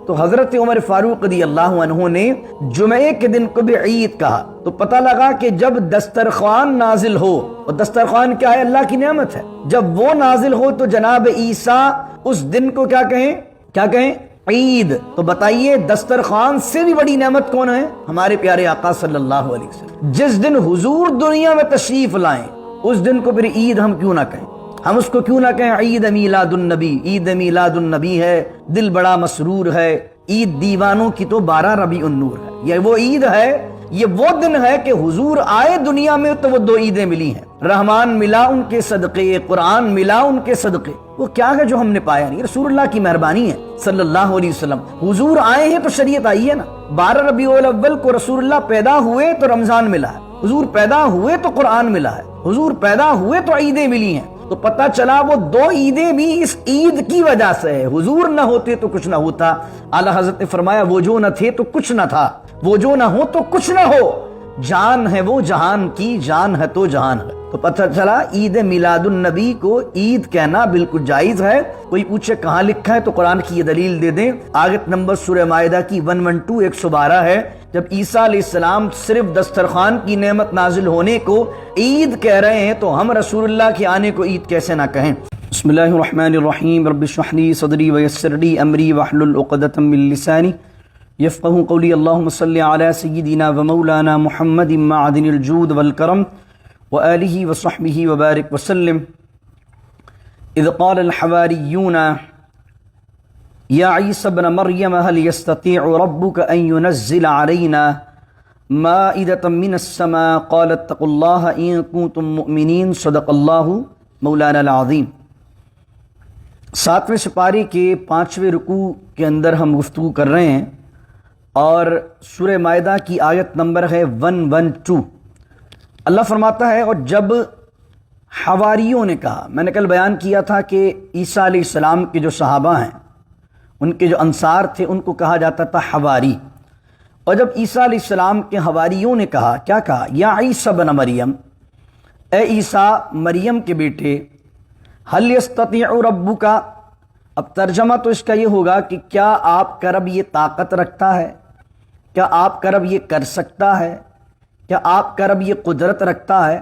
تو حضرت عمر فاروق رضی اللہ عنہ نے جمعے کے دن کو بھی عید کہا، تو پتہ لگا کہ جب دسترخوان نازل ہو، اور دسترخوان کیا ہے؟ اللہ کی نعمت ہے، جب وہ نازل ہو تو جناب عیسیٰ اس دن کو کیا کہیں؟ عید۔ تو بتائیے دسترخوان سے بھی بڑی نعمت کون ہے؟ ہمارے پیارے آقا صلی اللہ علیہ وسلم۔ جس دن حضور دنیا میں تشریف لائیں اس دن کو پھر عید ہم کیوں نہ کہیں؟ ہم اس کو کیوں نہ کہیں عید میلاد النبی؟ عید میلاد النبی ہے، دل بڑا مسرور ہے۔ عید دیوانوں کی تو 12 ربیع النور ہے، یہ وہ عید ہے، یہ وہ دن ہے کہ حضور آئے دنیا میں تو وہ 2 عیدیں ملی ہیں۔ رحمان ملا ان کے صدقے، قرآن ملا ان کے صدقے۔ وہ کیا ہے جو ہم نے پایا نہیں؟ رسول اللہ کی مہربانی ہے صلی اللہ علیہ وسلم۔ حضور آئے ہیں تو شریعت آئی ہے نا۔ 12 ربیع الاول کو رسول اللہ پیدا ہوئے تو رمضان ملا ہے، حضور پیدا ہوئے تو قرآن ملا ہے، حضور پیدا ہوئے تو عیدیں ملی ہیں۔ تو پتہ چلا وہ 2 عیدیں بھی اس عید کی وجہ سے ہے۔ حضور نہ ہوتے تو کچھ نہ ہوتا۔ اعلیٰ حضرت نے فرمایا وہ جو نہ تھے تو کچھ نہ تھا، وہ جو نہ ہو تو کچھ نہ ہو، جان ہے وہ جہان کی، جان ہے تو جہان ہے۔ تو پتہ چلا عید میلاد النبی کو عید کہنا بالکل جائز ہے۔ کوئی پوچھے کہاں لکھا ہے تو قرآن کی یہ دلیل دے دیں، آیت نمبر سورہ مائدہ کی 112 112 ہے، جب عیسیٰ علیہ السلام صرف دسترخوان کی نعمت نازل ہونے کو عید کہہ رہے ہیں تو ہم رسول اللہ کے آنے کو عید کیسے نہ کہیں؟ بسم اللہ الرحمن الرحیم، رب اشرح لی صدری ویسر لی امری واحلل عقدۃ من لسانی یفقہوا قولی، اللہم صلی علی سیدنا و مولانا محمد معدن الجود والکرم وآلہ وصحبہ وبارک وسلم۔ اذ قال الحواریون یا عیسی ابن مریم هل يستطيع ربك ان ينزل علينا مائدة من السماء قال اتقوا الله ان كنتم مؤمنين صدق اللہ مولانا العظیم۔ 7ویں سپارے کے 5ویں رکوع کے اندر ہم گفتگو کر رہے ہیں اور سورہ مائدہ کی آیت نمبر ہے 112۔ اللہ فرماتا ہے اور جب حواریوں نے کہا، میں نے کل بیان کیا تھا کہ عیسیٰ علیہ السلام کے جو صحابہ ہیں، ان کے جو انصار تھے، ان کو کہا جاتا تھا حواری۔ اور جب عیسیٰ علیہ السلام کے حواریوں نے کہا، کیا کہا؟ یا عیسی ابن مریم، اے عیسیٰ مریم کے بیٹے، هل يستطيع ربک، اب ترجمہ تو اس کا یہ ہوگا کہ کیا آپ کا رب یہ طاقت رکھتا ہے؟ کیا آپ کا رب یہ کر سکتا ہے؟ کیا آپ کا رب یہ قدرت رکھتا ہے؟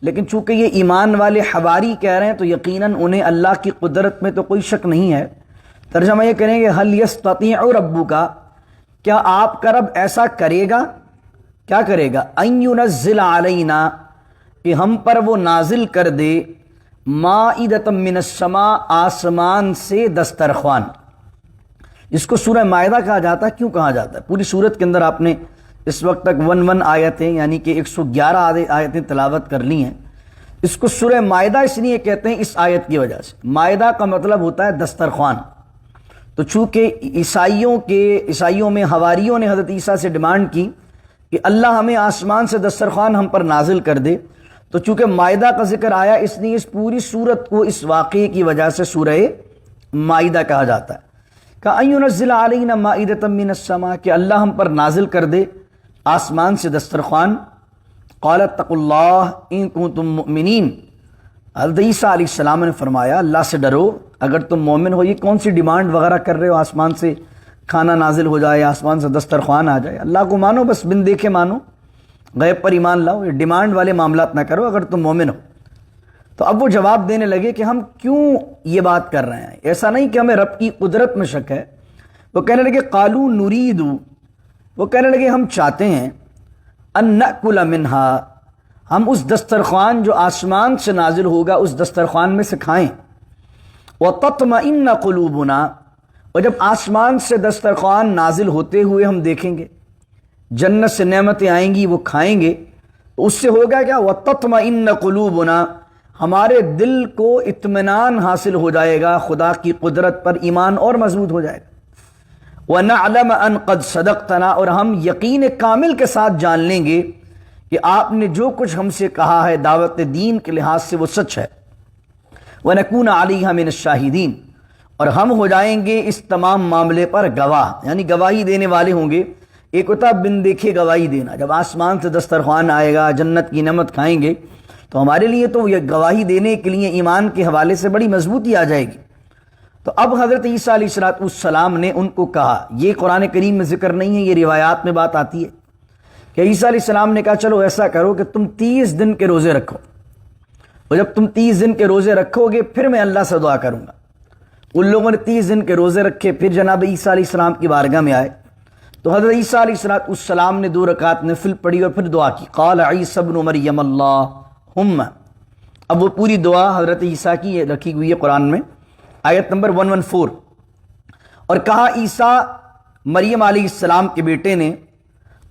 لیکن چونکہ یہ ایمان والے حواری کہہ رہے ہیں تو یقیناً انہیں اللہ کی قدرت میں تو کوئی شک نہیں ہے۔ ترجمہ یہ کریں گے هل يستطيع ربک، کیا آپ کا رب ایسا کرے گا؟ کیا کرے گا؟ ان ينزل علینا، کہ ہم پر وہ نازل کر دے، مائدۃ من السماء، آسمان سے دسترخوان، جس کو سورہ مائدہ کہا جاتا ہے۔ کیوں کہا جاتا ہے؟ پوری سورت کے اندر آپ نے اس وقت تک 11 آیتیں یعنی کہ 111 آیتیں تلاوت کر لی ہیں۔ اس کو سورہ مائدہ اس لیے کہتے ہیں اس آیت کی وجہ سے۔ مائدہ کا مطلب ہوتا ہے دسترخوان۔ تو چونکہ عیسائیوں میں حواریوں نے حضرت عیسیٰ سے ڈیمانڈ کی کہ اللہ ہمیں آسمان سے دسترخوان ہم پر نازل کر دے، تو چونکہ مائدہ کا ذکر آیا اس لیے اس پوری سورت کو اس واقعے کی وجہ سے سورہ مائدہ کہا جاتا ہے۔ کہ ان ينزل علینا مائدۃ من السماء، کہ اللہ ہم پر نازل کر دے آسمان سے دسترخوان۔ قال اتقوا اللہ ان کنتم مؤمنین، حضرت عیسیٰ علیہ السلام نے فرمایا اللہ سے ڈرو اگر تم مومن ہو۔ یہ کون سی ڈیمانڈ وغیرہ کر رہے ہو؟ آسمان سے کھانا نازل ہو جائے، آسمان سے دسترخوان آ جائے، اللہ کو مانو، بس بن دیکھے مانو، غیب پر ایمان لاؤ، یہ ڈیمانڈ والے معاملات نہ کرو اگر تم مومن ہو۔ تو اب وہ جواب دینے لگے کہ ہم کیوں یہ بات کر رہے ہیں؟ ایسا نہیں کہ ہمیں رب کی قدرت میں شک ہے۔ وہ کہنے لگے قالوا نرید، وہ کہنے لگے ہم چاہتے ہیں ان نأکل منہا، ہم اس دسترخوان جو آسمان سے نازل ہوگا اس دسترخوان میں سے کھائیں۔ وتطمئن قلوبنا، اور جب آسمان سے دسترخوان نازل ہوتے ہوئے ہم دیکھیں گے، جنت سے نعمتیں آئیں گی وہ کھائیں گے، تو اس سے ہوگا کیا؟ وتطمئن قلوبنا، ہمارے دل کو اطمینان حاصل ہو جائے گا، خدا کی قدرت پر ایمان اور مضبوط ہو جائے گا۔ وَنَعْلَمَ أَن قَدْ صَدَقْتَنَا، اور ہم یقین کامل کے ساتھ جان لیں گے کہ آپ نے جو کچھ ہم سے کہا ہے دعوت دین کے لحاظ سے وہ سچ ہے۔ وَنَكُونَ عَلَيْهَا مِنَ الشَّاهِدِينَ، اور ہم ہو جائیں گے اس تمام معاملے پر گواہ، یعنی گواہی دینے والے ہوں گے۔ ایک ہوتا ہے بن دیکھے گواہی دینا، جب آسمان سے دسترخوان آئے گا، جنت کی نعمت کھائیں گے، تو ہمارے لیے تو یہ گواہی دینے کے لیے ایمان کے حوالے سے بڑی مضبوطی آ جائے گی۔ تو اب حضرت عیسیٰ علیہ السلام نے ان کو کہا، یہ قرآن کریم میں ذکر نہیں ہے، یہ روایات میں بات آتی ہے کہ عیسیٰ علیہ السلام نے کہا چلو ایسا کرو کہ تم 30 دن کے روزے رکھو، اور جب تم 30 دن کے روزے رکھو گے پھر میں اللہ سے دعا کروں گا۔ ان لوگوں نے 30 دن کے روزے رکھے، پھر جناب عیسیٰ علیہ السلام کی بارگاہ میں آئے تو حضرت عیسیٰ علیہ السلام نے 2 رکعت نفل پڑھی اور پھر دعا کی، قال عیسی ابن مریم اللہم۔ اب وہ پوری دعا حضرت عیسیٰ کی یہ رکھی ہوئی ہے قرآن میں، آیت نمبر 114، اور کہا عیسیٰ مریم علیہ السلام کے بیٹے نے،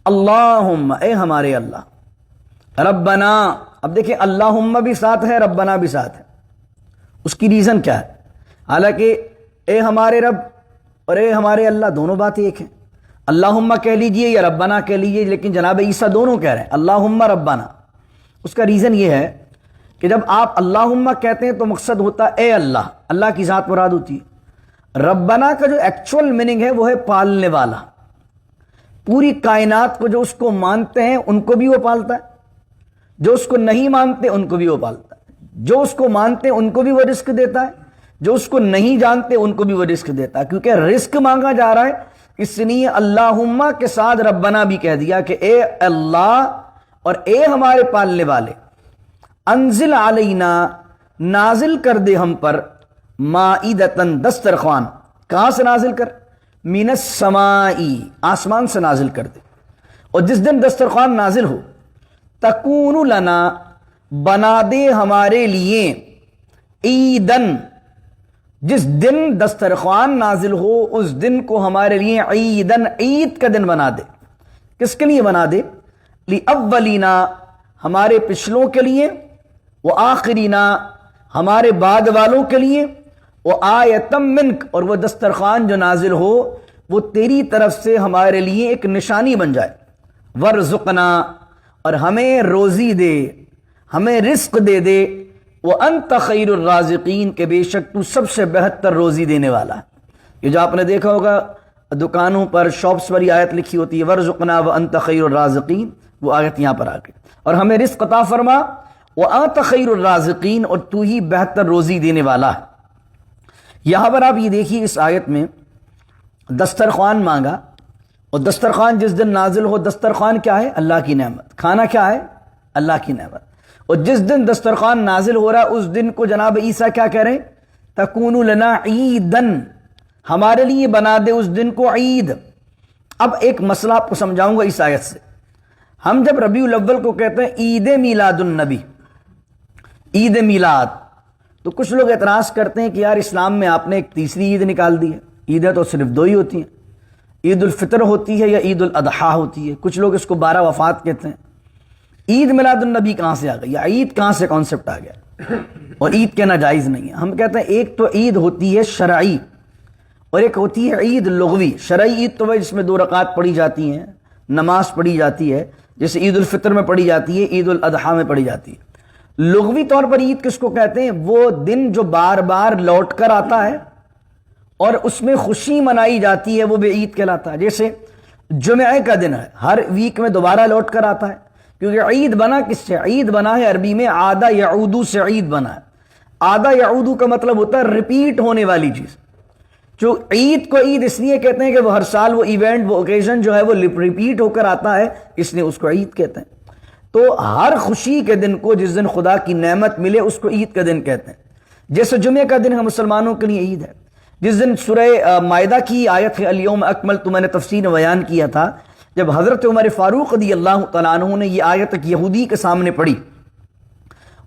اللہم، اے ہمارے اللہ، ربنا، اب دیکھیں اللہم بھی ساتھ ہے، ربنا بھی ساتھ ہے، اس کی ریزن کیا ہے؟ حالانکہ اے ہمارے رب اور اے ہمارے اللہ دونوں بات ایک ہیں، اللہم کہہ لیجئے یا ربنا کہہ لیجئے، لیکن جناب عیسیٰ دونوں کہہ رہے ہیں اللہم ربنا۔ اس کا ریزن یہ ہے کہ جب آپ اللہم کہتے ہیں تو مقصد ہوتا ہے اے اللہ، اللہ کی ذات مراد ہوتی ہے۔ ربنا کا جو ایکچول میننگ ہے وہ ہے پالنے والا، پوری کائنات کو جو اس کو مانتے ہیں ان کو بھی وہ پالتا ہے، جو اس کو نہیں مانتے ان کو بھی وہ پالتا ہے، جو اس کو مانتے ہیں ان کو بھی وہ رزق دیتا ہے، جو اس کو نہیں جانتے ان کو بھی وہ رزق دیتا ہے، کیونکہ رزق مانگا جا رہا ہے، اس لیے اللہم کے ساتھ ربنا بھی کہہ دیا کہ اے اللہ اور اے ہمارے پالنے والے، انزل علینا، نازل کر دے ہم پر، مائدتن، دسترخوان، کہاں سے نازل کر؟ من السمائی، آسمان سے نازل کر دے، اور جس دن دسترخوان نازل ہو، تکون لنا، بنا دے ہمارے لیے، عیدن، جس دن دسترخوان نازل ہو اس دن کو ہمارے لیے عیدن، عید کا دن بنا دے۔ کس کے لیے بنا دے؟ لأولینا، ہمارے پچھلوں کے لیے، وآخرینا، ہمارے بعد والوں کے لیے، وآیتم منک، اور وہ دسترخوان جو نازل ہو وہ تیری طرف سے ہمارے لیے ایک نشانی بن جائے، ورزقنا، اور ہمیں روزی دے، ہمیں رزق دے دے، وَأَنْتَ خَيْرُ الرَّازِقِينَ، کہ بے شک تو سب سے بہتر روزی دینے والا ہے۔ یہ جو آپ نے دیکھا ہوگا دکانوں پر، شاپس پر یہ آیت لکھی ہوتی ہے وَرْزُقْنَا وَأَنْتَ خَيْرُ الرَّازِقِينَ، وہ آیت یہاں پر آ گئی، اور ہمیں رزق عطا فرما، وَأَنْتَ خَيْرُ الرَّازِقِينَ، اور تو ہی بہتر روزی دینے والا ہے۔ یہاں پر آپ یہ دیکھیے اس آیت میں دسترخوان مانگا، اور دسترخوان جس دن نازل ہو، دسترخوان کیا ہے؟ اللہ کی نعمت، کھانا کیا ہے؟ اللہ کی نعمت، اور جس دن دسترخوان نازل ہو رہا ہے اس دن کو جناب عیسیٰ کیا کہہ رہے ہیں؟ تکون لنا عیدن، ہمارے لیے بنا دے اس دن کو عید۔ اب ایک مسئلہ آپ کو سمجھاؤں گا اس آیت سے، ہم جب ربیع الاول کو کہتے ہیں عید میلاد النبی، عید میلاد، تو کچھ لوگ اعتراض کرتے ہیں کہ یار اسلام میں آپ نے ایک تیسری عید نکال دی ہے، عیدیں تو صرف 2 ہی ہوتی ہیں، عید الفطر ہوتی ہے یا عید الاضحیٰ ہوتی ہے، کچھ لوگ اس کو 12 وفات کہتے ہیں۔ عید میلاد النبی کہاں سے آ گئی، یا عید کہاں سے کانسیپٹ آ گیا، اور عید کہنا جائز نہیں ہے؟ ہم کہتے ہیں ایک تو عید ہوتی ہے شرعی، اور ایک ہوتی ہے عید لغوی۔ شرعی عید تو وہ جس میں 2 رکعت پڑھی جاتی ہیں، نماز پڑھی جاتی ہے، جیسے عید الفطر میں پڑھی جاتی ہے، عید الاضحیٰ میں پڑھی جاتی ہے۔ لغوی طور پر عید کس کو کہتے ہیں؟ وہ دن جو بار بار لوٹ کر آتا ہے اور اس میں خوشی منائی جاتی ہے، وہ بھی عید کہلاتا ہے۔ جیسے جمعہ کا دن ہے، ہر ویک میں دوبارہ لوٹ کر آتا ہے، کیونکہ عید بنا کس سے؟ عید بنا ہے عربی میں عاد یعود سے، عید بنا ہے۔ عاد یعود کا مطلب ہوتا ہے ریپیٹ ہونے والی چیز۔ جو عید کو عید اس لیے کہتے ہیں کہ وہ ہر سال وہ ایونٹ، وہ اوکیزن جو ہے وہ ریپیٹ ہو کر آتا ہے، اس لیے اس کو عید کہتے ہیں۔ تو ہر خوشی کے دن کو، جس دن خدا کی نعمت ملے، اس کو عید کا دن کہتے ہیں۔ جیسے جمعہ کا دن ہم مسلمانوں کے لیے عید ہے، جس دن سورہ مائدہ کی آیت ہے الیوم اکملت، میں نے تفسیر میں بیان کیا تھا، جب حضرت عمر فاروق رضی اللہ تعالیٰ عنہ نے یہ آیت ایک یہودی کے سامنے پڑھی،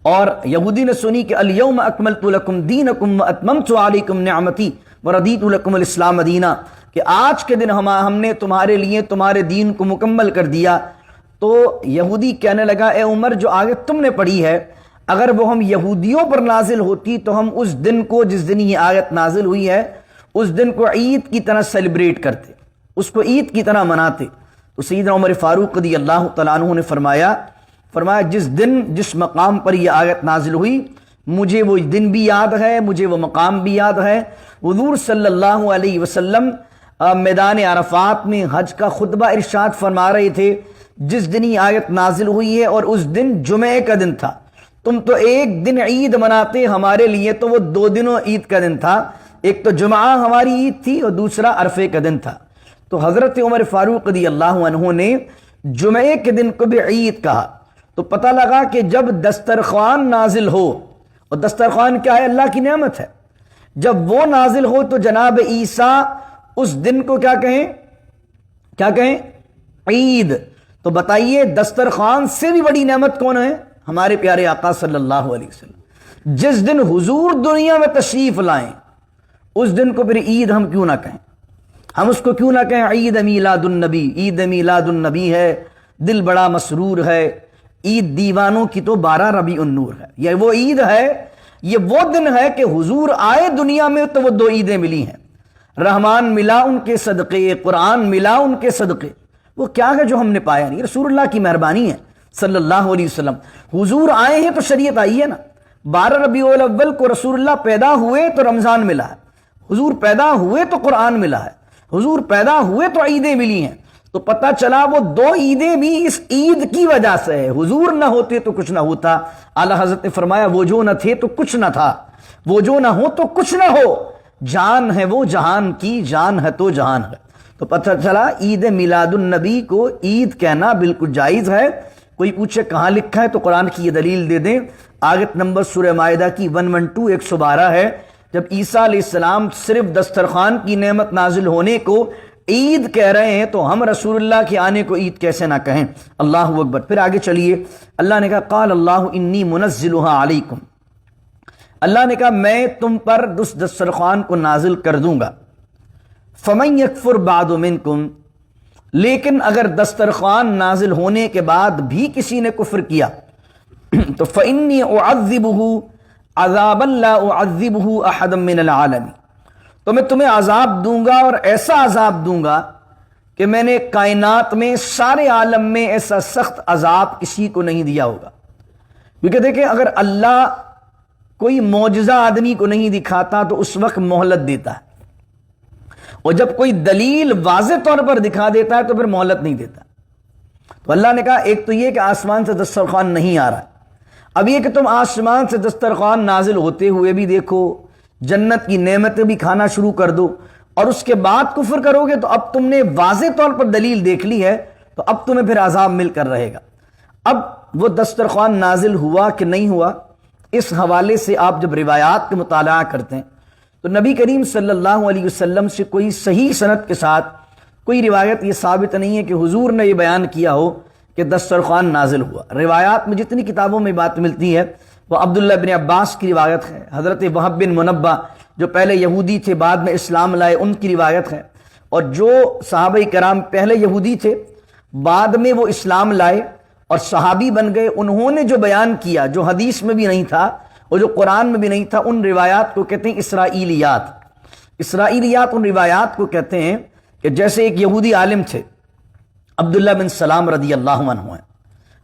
اور یہودی نے سنی کہ الیوم اکملت لکم دینکم واتممت علیکم نعمتی وردیت لکم الاسلام دینا، کہ آج کے دن ہم نے تمہارے لیے تمہارے دین کو مکمل کر دیا۔ تو یہودی کہنے لگا اے عمر، جو آیت تم نے پڑھی ہے اگر وہ ہم یہودیوں پر نازل ہوتی تو ہم اس دن کو، جس دن یہ آیت نازل ہوئی ہے، اس دن کو عید کی طرح سیلیبریٹ کرتے، اس کو عید کی طرح مناتے۔ تو سیدنا عمر فاروق رضی اللہ تعالیٰ عنہ نے فرمایا جس دن جس مقام پر یہ آیت نازل ہوئی، مجھے وہ دن بھی یاد ہے، مجھے وہ مقام بھی یاد ہے۔ حضور صلی اللہ علیہ وسلم میدان عرفات میں حج کا خطبہ ارشاد فرما رہے تھے، جس دن یہ آیت نازل ہوئی ہے اور اس دن جمعے کا دن تھا، تم تو ایک دن عید مناتے، ہمارے لیے تو وہ 2 دنوں عید کا دن تھا، ایک تو جمعہ ہماری عید تھی اور دوسرا عرفے کا دن تھا، تو حضرت عمر فاروق رضی اللہ عنہ نے جمعے کے دن کو بھی عید کہا۔ تو پتہ لگا کہ جب دسترخوان نازل ہو، اور دسترخوان کیا ہے؟ اللہ کی نعمت ہے، جب وہ نازل ہو تو جناب عیسیٰ اس دن کو کیا کہیں؟ کیا کہیں؟ عید۔ تو بتائیے دسترخوان سے بھی بڑی نعمت کون ہے؟ ہمارے پیارے آقا صلی اللہ علیہ وسلم۔ جس دن حضور دنیا میں تشریف لائیں اس دن کو پھر عید ہم کیوں نہ کہیں؟ ہم اس کو کیوں نہ کہیں عید میلاد النبی؟ عید میلاد النبی ہے، دل بڑا مسرور ہے۔ عید دیوانوں کی تو 12 ربیع النور ہے، یہ وہ عید ہے، یہ وہ دن ہے کہ حضور آئے دنیا میں تو وہ 2 عیدیں ملی ہیں، رحمان ملا ان کے صدقے، قرآن ملا ان کے صدقے۔ وہ کیا ہے جو ہم نے پایا نہیں؟ رسول اللہ کی مہربانی ہے صلی اللہ علیہ وسلم۔ حضور آئے ہیں تو شریعت آئی ہے نا۔ 12 ربیع الاول کو رسول اللہ پیدا ہوئے تو رمضان ملا ہے، حضور پیدا ہوئے تو قرآن ملا ہے، حضور پیدا ہوئے تو عیدیں ملی ہیں۔ تو پتہ چلا وہ 2 عیدیں بھی اس عید کی وجہ سے ہے، حضور نہ ہوتے تو کچھ نہ ہوتا۔ اعلیٰ حضرت نے فرمایا وہ جو نہ تھے تو کچھ نہ تھا، وہ جو نہ ہو تو کچھ نہ ہو، جان ہے وہ جہان کی، جان ہے تو جہان ہے۔ تو پتہ چلا عید میلاد النبی کو عید کہنا بالکل جائز ہے۔ کوئی پوچھے کہاں لکھا ہے تو قرآن کی یہ دلیل دے دیں، آیت نمبر سورہ مائدہ کی 112 112 ہے، جب عیسیٰ علیہ السلام صرف دسترخوان کی نعمت نازل ہونے کو عید کہہ رہے ہیں تو ہم رسول اللہ کے آنے کو عید کیسے نہ کہیں؟ اللہ اکبر۔ پھر آگے چلیے، اللہ نے کہا قال اللہ انی منزلها علیکم، اللہ نے کہا میں تم پر اس دسترخوان کو نازل کر دوں گا۔ فمن یکفر بعد منکم، لیکن اگر دسترخوان نازل ہونے کے بعد بھی کسی نے کفر کیا تو فإنی اعذبہ عذابا لا اعذبہ احدا من العالمین، تو میں تمہیں عذاب دوں گا اور ایسا عذاب دوں گا کہ میں نے کائنات میں سارے عالم میں ایسا سخت عذاب کسی کو نہیں دیا ہوگا۔ کیونکہ دیکھیں اگر اللہ کوئی معجزہ آدمی کو نہیں دکھاتا تو اس وقت مہلت دیتا ہے، اور جب کوئی دلیل واضح طور پر دکھا دیتا ہے تو پھر مہلت نہیں دیتا۔ تو اللہ نے کہا ایک تو یہ کہ آسمان سے دسترخوان نہیں آ رہا ہے، اب یہ کہ تم آسمان سے دسترخوان نازل ہوتے ہوئے بھی دیکھو، جنت کی نعمتیں بھی کھانا شروع کر دو، اور اس کے بعد کفر کرو گے تو اب تم نے واضح طور پر دلیل دیکھ لی ہے تو اب تمہیں پھر عذاب مل کر رہے گا۔ اب وہ دسترخوان نازل ہوا کہ نہیں ہوا، اس حوالے سے آپ جب روایات کا مطالعہ کرتے ہیں تو نبی کریم صلی اللہ علیہ وسلم سے کوئی صحیح سند کے ساتھ کوئی روایت یہ ثابت نہیں ہے کہ حضور نے یہ بیان کیا ہو کہ دسترخوان نازل ہوا۔ روایات میں جتنی کتابوں میں بات ملتی ہے وہ عبداللہ بن عباس کی روایت ہے، حضرت وہب بن منبہ جو پہلے یہودی تھے بعد میں اسلام لائے ان کی روایت ہے، اور جو صحابہ کرام پہلے یہودی تھے بعد میں وہ اسلام لائے اور صحابی بن گئے، انہوں نے جو بیان کیا جو حدیث میں بھی نہیں تھا اور جو قرآن میں بھی نہیں تھا، ان روایات کو کہتے ہیں اسرائیلیات۔ اسرائیلیات ان روایات کو کہتے ہیں کہ جیسے ایک یہودی عالم تھے عبداللہ بن سلام رضی اللہ عنہ ہیں،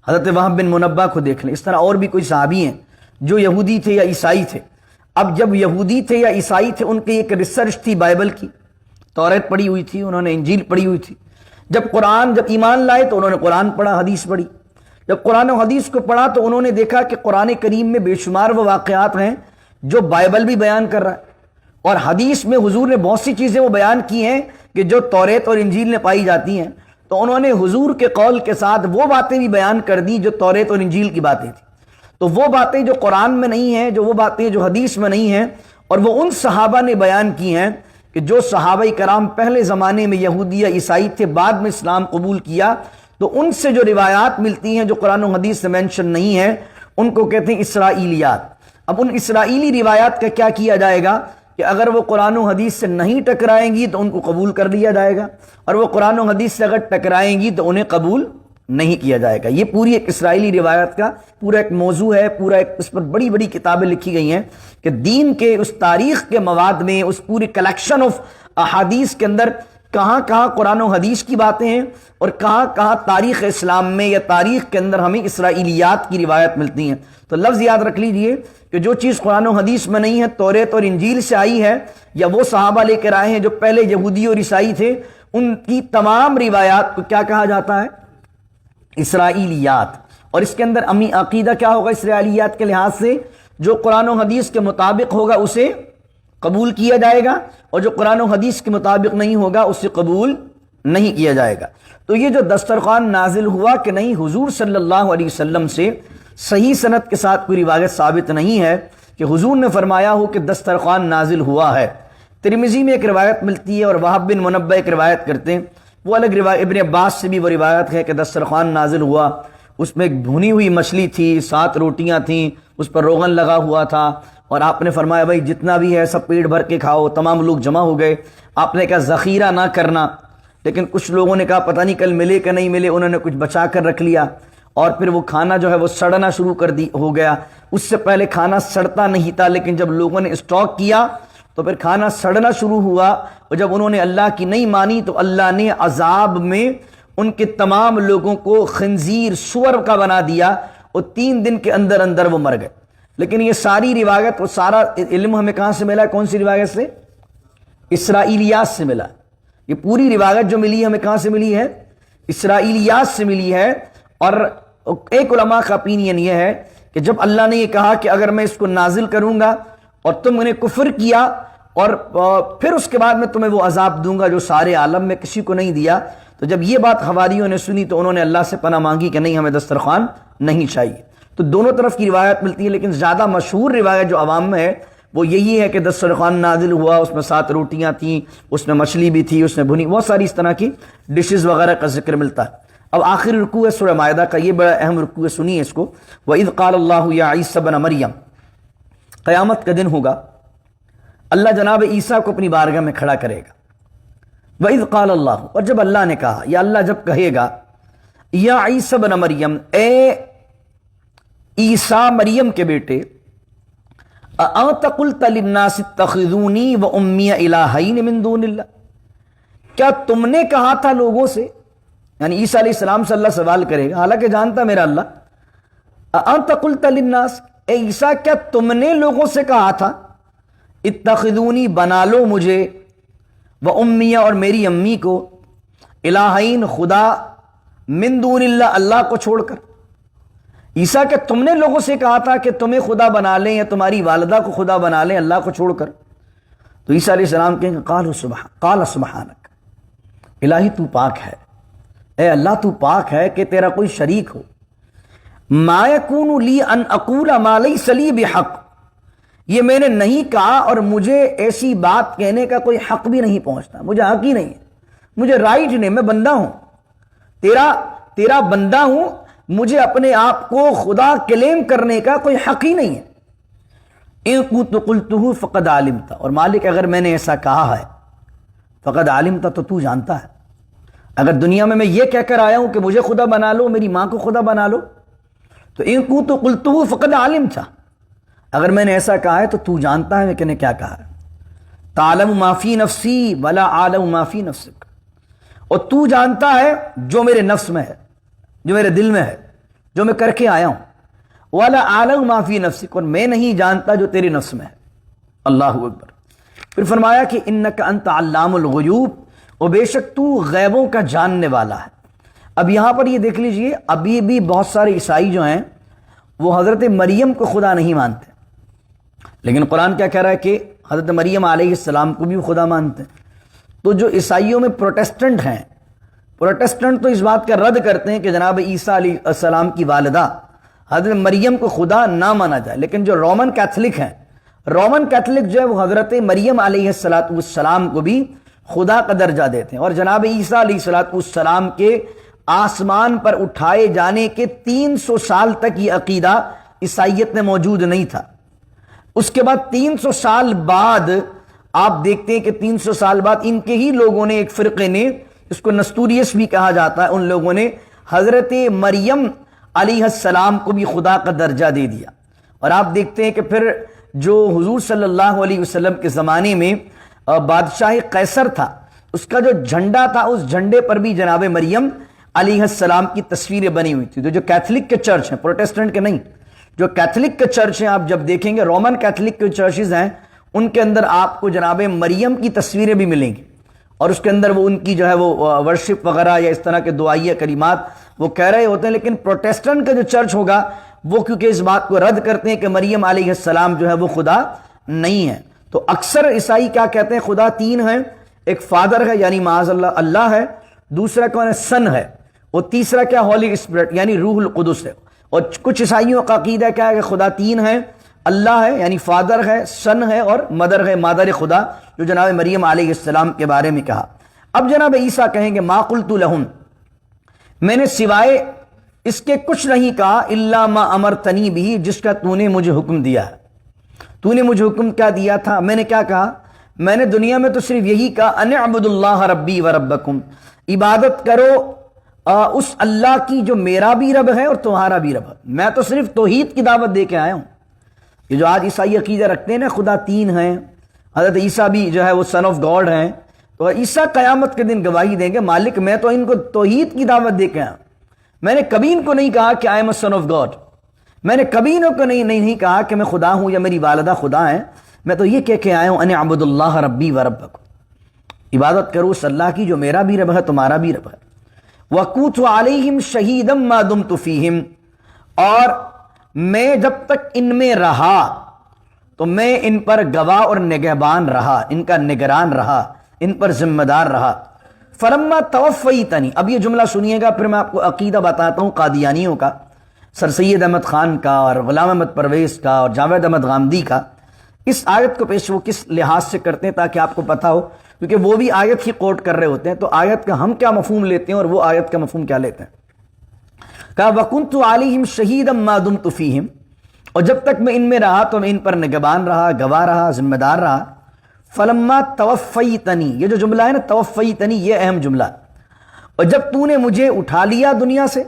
حضرت وہب بن منبہ کو دیکھ لیں، اس طرح اور بھی کوئی صحابی ہیں جو یہودی تھے یا عیسائی تھے۔ اب جب یہودی تھے یا عیسائی تھے ان کی ایک ریسرچ تھی بائبل کی، توریت پڑھی ہوئی تھی، انہوں نے انجیل پڑھی ہوئی تھی، جب ایمان لائے تو انہوں نے قرآن پڑھا، حدیث پڑھی، جب قرآن و حدیث کو پڑھا تو انہوں نے دیکھا کہ قرآن کریم میں بے شمار وہ واقعات ہیں جو بائبل بھی بیان کر رہا ہے، اور حدیث میں حضور نے بہت سی چیزیں وہ بیان کی ہیں کہ جو توریت اور انجیل میں پائی جاتی ہیں، تو انہوں نے حضور کے قول کے ساتھ وہ باتیں بھی بیان کر دی جو توریت اور انجیل کی باتیں تھیں۔ تو وہ باتیں جو قرآن میں نہیں ہیں، جو وہ باتیں جو حدیث میں نہیں ہیں، اور وہ ان صحابہ نے بیان کی ہیں کہ جو صحابہ کرام پہلے زمانے میں یہودی یا عیسائی تھے بعد میں اسلام قبول کیا، تو ان سے جو روایات ملتی ہیں جو قرآن و حدیث سے مینشن نہیں ہیں ان کو کہتے ہیں اسرائیلیات۔ اب ان اسرائیلی روایات کا کیا کیا جائے گا کہ اگر وہ قرآن و حدیث سے نہیں ٹکرائیں گی تو ان کو قبول کر لیا جائے گا، اور وہ قرآن و حدیث سے اگر ٹکرائیں گی تو انہیں قبول نہیں کیا جائے گا۔ یہ پوری ایک اسرائیلی روایت کا پورا ایک موضوع ہے، پورا ایک اس پر بڑی بڑی کتابیں لکھی گئی ہیں کہ دین کے اس تاریخ کے مواد میں، اس پوری کلیکشن آف احادیث کے اندر کہاں کہاں قرآن و حدیث کی باتیں ہیں اور کہاں کہاں تاریخ اسلام میں یا تاریخ کے اندر ہمیں اسرائیلیات کی روایت ملتی ہیں۔ تو لفظ یاد رکھ لیجئے کہ جو چیز قرآن و حدیث میں نہیں ہے، توریت اور انجیل سے آئی ہے یا وہ صحابہ لے کر آئے ہیں جو پہلے یہودی اور عیسائی تھے، ان کی تمام روایات کو کیا کہا جاتا ہے؟ اسرائیلیات۔ اور اس کے اندر امی عقیدہ کیا ہوگا اسرائیلیات کے لحاظ سے؟ جو قرآن و حدیث کے مطابق ہوگا اسے قبول کیا جائے گا، اور جو قرآن و حدیث کے مطابق نہیں ہوگا اسے قبول نہیں کیا جائے گا۔ تو یہ جو دسترخوان نازل ہوا کہ نہیں، حضور صلی اللہ علیہ وسلم سے صحیح سند کے ساتھ کوئی روایت ثابت نہیں ہے کہ حضور نے فرمایا ہو کہ دسترخوان نازل ہوا ہے۔ ترمذی میں ایک روایت ملتی ہے اور وہب بن منبہ ایک روایت کرتے ہیں، وہ الگ روایت، ابن عباس سے بھی وہ روایت ہے کہ دسترخوان نازل ہوا، اس میں ایک بھنی ہوئی مچھلی تھی، 7 روٹیاں تھیں، اس پر روغن لگا ہوا تھا، اور آپ نے فرمایا بھائی جتنا بھی ہے سب پیٹ بھر کے کھاؤ۔ تمام لوگ جمع ہو گئے، آپ نے کہا ذخیرہ نہ کرنا، لیکن کچھ لوگوں نے کہا پتہ نہیں کل ملے کہ نہیں ملے، انہوں نے کچھ بچا کر رکھ لیا، اور پھر وہ کھانا جو ہے وہ سڑنا شروع ہو گیا۔ اس سے پہلے کھانا سڑتا نہیں تھا، لیکن جب لوگوں نے اسٹاک کیا تو پھر کھانا سڑنا شروع ہوا، اور جب انہوں نے اللہ کی نہیں مانی تو اللہ نے عذاب میں ان کے تمام لوگوں کو خنزیر، سور کا بنا دیا، اور 3 دن کے اندر اندر وہ مر گئے۔ لیکن یہ ساری روایت، وہ سارا علم ہمیں کہاں سے ملا؟ کون سی روایت سے؟ اسرائیلیات سے ملا۔ یہ پوری روایت جو ملی ہمیں کہاں سے ملی ہے؟ اسرائیلیات سے ملی ہے۔ اور ایک علماء کا اپینین یہ ہے کہ جب اللہ نے یہ کہا کہ اگر میں اس کو نازل کروں گا اور تم نے کفر کیا، اور پھر اس کے بعد میں تمہیں وہ عذاب دوں گا جو سارے عالم میں کسی کو نہیں دیا، تو جب یہ بات حواریوں نے سنی تو انہوں نے اللہ سے پناہ مانگی کہ نہیں، ہمیں دسترخوان نہیں چاہیے۔ تو دونوں طرف کی روایت ملتی ہے، لیکن زیادہ مشہور روایت جو عوام میں ہے وہ یہی ہے کہ دسترخوان نازل ہوا، اس میں 7 روٹیاں تھیں، اس میں مچھلی بھی تھی، اس میں بھنی، بہت ساری اس طرح کی ڈشز وغیرہ کا ذکر ملتا ہے۔ اب آخر رکوع ہے سورہ مائدہ کا، یہ بڑا اہم رکوع ہے، سنیے اس کو۔ وَإِذْ قَالَ اللَّهُ يَا عِيسَى ابْنَ مَرْيَمَ، قیامت کا دن ہوگا، اللہ جناب عیسیٰ کو اپنی بارگاہ میں کھڑا کرے گا۔ وَإِذْ قَالَ اللَّهُ، اور جب اللہ نے کہا، یا اللہ جب کہے گا، یا عیسیٰ ابن مریم، اے عیسیٰ مریم کے بیٹے، اَأَنْتَ قُلْتَ لِلنَّاسِ اتَّخِذُونِي وَأُمِّيَ إِلَٰهَيْنِ مِن دُونِ اللَّهِ، کیا تم نے کہا تھا لوگوں سے، یعنی عیسیٰ علیہ السلام سے اللہ سوال کرے گا، حالانکہ جانتا میرا اللہ، اَأَنْتَ قُلْتَ لِلنَّاسِ، اے عیسیٰ کیا تم نے لوگوں سے کہا تھا، اتخذونی بنا لو مجھے، وَأُمِّيَ اور میری امی کو، الہین خدا، من دون اللہ اللہ کو چھوڑ کر۔ عیسیٰ کہ تم نے لوگوں سے کہا تھا کہ تمہیں خدا بنا لیں یا تمہاری والدہ کو خدا بنا لیں اللہ کو چھوڑ کر؟ تو عیسیٰ علیہ السلام کہیں گے قال سبحانک، الہی تو پاک ہے، اے اللہ تو پاک ہے کہ تیرا کوئی شریک ہو۔ ما یکون لی ان اقول ما لیس لی بحق، یہ میں نے نہیں کہا اور مجھے ایسی بات کہنے کا کوئی حق بھی نہیں پہنچتا، مجھے حق ہی نہیں ہے، مجھے رائٹ نہیں، میں بندہ ہوں، تیرا بندہ ہوں، مجھے اپنے آپ کو خدا کلیم کرنے کا کوئی حق ہی نہیں ہے۔ ان كنت قلته فقد علمت، اور مالک اگر میں نے ایسا کہا ہے، فقد علمت تو جانتا ہے۔ اگر دنیا میں یہ کہہ کر آیا ہوں کہ مجھے خدا بنا لو، میری ماں کو خدا بنا لو، تو ان كنت قلته فقد علمت، اگر میں نے ایسا کہا ہے تو جانتا ہے کہ نے کیا کہا ہے۔ تعلم ما فی نفسی ولا اعلم ما فی نفسک، اور تو جانتا ہے جو میرے نفس میں ہے، جو میرے دل میں ہے، جو میں کر کے آیا ہوں، ولا اعلم ما فی نفسک، اور میں نہیں جانتا جو تیرے نفس میں ہے۔ اللہ اکبر۔ پھر فرمایا کہ انک انت علام الغیوب، اور بے شک تو غیبوں کا جاننے والا ہے۔ اب یہاں پر یہ دیکھ لیجئے، ابھی بھی بہت سارے عیسائی جو ہیں وہ حضرت مریم کو خدا نہیں مانتے، لیکن قرآن کیا کہہ رہا ہے کہ حضرت مریم علیہ السلام کو بھی خدا مانتے ہیں۔ تو جو عیسائیوں میں پروٹیسٹنٹ ہیں، پروٹیسٹنٹ تو اس بات کا رد کرتے ہیں کہ جناب عیسیٰ علیہ السلام کی والدہ حضرت مریم کو خدا نہ مانا جائے، لیکن جو رومن کیتھولک ہیں، رومن کیتھولک جو ہے وہ حضرت مریم علیہ السلام کو بھی خدا کا درجہ دیتے ہیں، اور جناب عیسیٰ علیہ السلام کے آسمان پر اٹھائے جانے کے 300 سال تک یہ عقیدہ عیسائیت میں موجود نہیں تھا۔ اس کے بعد 300 سال بعد آپ دیکھتے ہیں کہ 300 سال بعد ان کے ہی لوگوں نے، ایک فرقے نے، اس کو نستوریس بھی کہا جاتا ہے، ان لوگوں نے حضرت مریم علیہ السلام کو بھی خدا کا درجہ دے دیا۔ اور آپ دیکھتے ہیں کہ پھر جو حضور صلی اللہ علیہ وسلم کے زمانے میں بادشاہ قیصر تھا، اس کا جو جھنڈا تھا، اس جھنڈے پر بھی جناب مریم علیہ السلام کی تصویریں بنی ہوئی تھی۔ تو جو کیتھولک کے چرچ ہیں، پروٹیسٹنٹ کے نہیں، جو کیتھولک کے چرچ ہیں، آپ جب دیکھیں گے رومن کیتھولک کے چرچز ہیں، ان کے اندر آپ کو جناب مریم کی تصویریں بھی ملیں گی، اور اس کے اندر وہ ان کی جو ہے وہ ورشپ وغیرہ یا اس طرح کے دعائیہ کلمات وہ کہہ رہے ہوتے ہیں۔ لیکن پروٹیسٹنٹ کا جو چرچ ہوگا وہ کیونکہ اس بات کو رد کرتے ہیں کہ مریم علیہ السلام جو ہے وہ خدا نہیں ہے۔ تو اکثر عیسائی کیا کہتے ہیں؟ خدا تین ہیں، ایک فادر ہے یعنی معاذ اللہ اللہ ہے، دوسرا کون ہے؟ سن ہے، اور تیسرا کیا؟ ہولی اسپرٹ یعنی روح القدس ہے۔ اور کچھ عیسائیوں کا عقیدہ کیا ہے کہ خدا تین ہے، اللہ ہے یعنی فادر ہے، سن ہے، اور مدر ہے، مادر خدا، جو جناب مریم علیہ السلام کے بارے میں کہا۔ اب جناب عیسیٰ کہیں گے ما قلت لہم، میں نے سوائے اس کے کچھ نہیں کہا، الا ما امرتنی بھی، جس کا تو نے مجھے حکم دیا ہے۔ تو نے مجھے حکم کیا دیا تھا؟ میں نے کیا کہا؟ میں نے دنیا میں تو صرف یہی کہا ان اعبدوا اللہ ربی و ربکم، عبادت کرو اس اللہ کی جو میرا بھی رب ہے اور تمہارا بھی رب ہے۔ میں تو صرف توحید کی دعوت دے کے آیا ہوں۔ یہ جو آج عیسائی عقیدہ رکھتے ہیں نا خدا تین ہیں، حضرت عیسیٰ بھی جو ہے وہ سن آف گاڈ ہیں، تو عیسیٰ قیامت کے دن گواہی دیں گے مالک میں تو ان کو توحید کی دعوت دے کے آیا، میں نے کبھی ان کو نہیں کہا کہ I am a son of God, میں نے کبھی ان کو نہیں کہا کہ میں خدا ہوں یا میری والدہ خدا ہیں، میں تو یہ کہہ کے آیا ہوں ان اعبدوا اللہ ربی و ربکم، عبادت کرو اس اللہ کی جو میرا بھی رب ہے تمہارا بھی رب ہے۔ وَكُنتُ عَلَيْهِمْ شَهِيدًا مَا دُمْتُ فِيهِمْ، اور میں جب تک ان میں رہا تو میں ان پر گواہ اور نگہبان رہا، ان کا نگران رہا، ان پر ذمہ دار رہا۔ فَلَمَّا تَوَفَّيْتَنِي، اب یہ جملہ سنیے گا، پھر میں آپ کو عقیدہ بتاتا ہوں قادیانیوں کا، سر سید احمد خان کا اور غلام احمد پرویز کا اور جاوید احمد غامدی کا۔ اس آیت کو پیش وہ کس لحاظ سے کرتے ہیں تاکہ آپ کو پتہ ہو، کیونکہ وہ بھی آیت ہی کوٹ کر رہے ہوتے ہیں، تو آیت کا ہم کیا مفہوم لیتے ہیں اور وہ آیت کا مفہوم کیا لیتے ہیں۔ کہا وَكُنْتُ عَلَيْهِمْ شَهِيدًا مَا دُمْتُ فِيهِمْ، اور جب تک میں ان میں رہا تو میں ان پر نگہبان رہا، گواہ رہا، ذمہ دار رہا۔ فَلَمَّا تَوَفَّيْتَنِي، یہ جو جملہ ہے نا توفیتنی، یہ اہم جملہ، اور جب تو نے مجھے اٹھا لیا دنیا سے،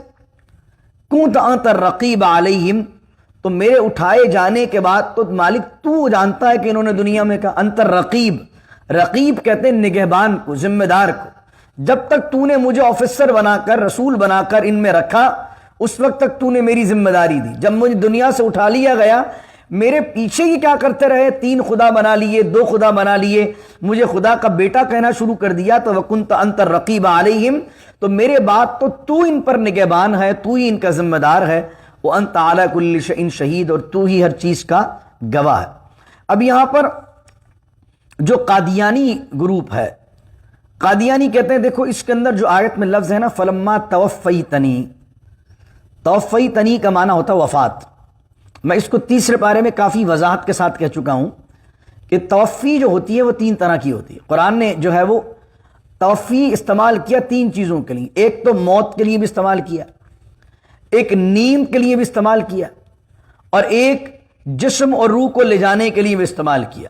كُنْتَ أَنْتَ الرَّقِيبَ عَلَيْهِمْ، تو میرے اٹھائے جانے کے بعد تو مالک تو جانتا ہے کہ انہوں نے دنیا میں کہا انت الرقیب، رقیب کہتے ہیں نگہبان کو، ذمہ دار کو، جب تک تو نے مجھے آفیسر بنا کر، رسول بنا کر ان میں رکھا، اس وقت تک تو نے میری ذمہ داری دی۔ جب مجھے دنیا سے اٹھا لیا گیا، میرے پیچھے ہی کیا کرتے رہے، تین خدا بنا لیے، دو خدا بنا لیے، مجھے خدا کا بیٹا کہنا شروع کر دیا، تو وَكُنْتَ أَنْتَ الرَّقِيبَ عَلَيْهِمْ، تو میرے بعد تو ان پر نگہبان ہے، تو ہی ان کا ذمہ دار ہے، وَأَنْتَ عَلَى كُلِّ شَيْءٍ شَهِيدٌ، اور تو ہی ہر چیز کا گواہ ہے۔ اب یہاں پر جو قادیانی گروپ ہے، قادیانی کہتے ہیں دیکھو اس کے اندر جو آیت میں لفظ ہے نا فَلَمَّا تَوَفَّيْتَنِي، توفیتنی کا معنی ہوتا ہے وفات۔ میں اس کو تیسرے پارے میں کافی وضاحت کے ساتھ کہہ چکا ہوں کہ توفی جو ہوتی ہے وہ تین طرح کی ہوتی ہے۔ قرآن نے جو ہے وہ توفی استعمال کیا تین چیزوں کے لیے، ایک تو موت کے لیے بھی استعمال کیا، ایک نیند کے لیے بھی استعمال کیا، اور ایک جسم اور روح کو لے جانے کے لیے بھی استعمال کیا۔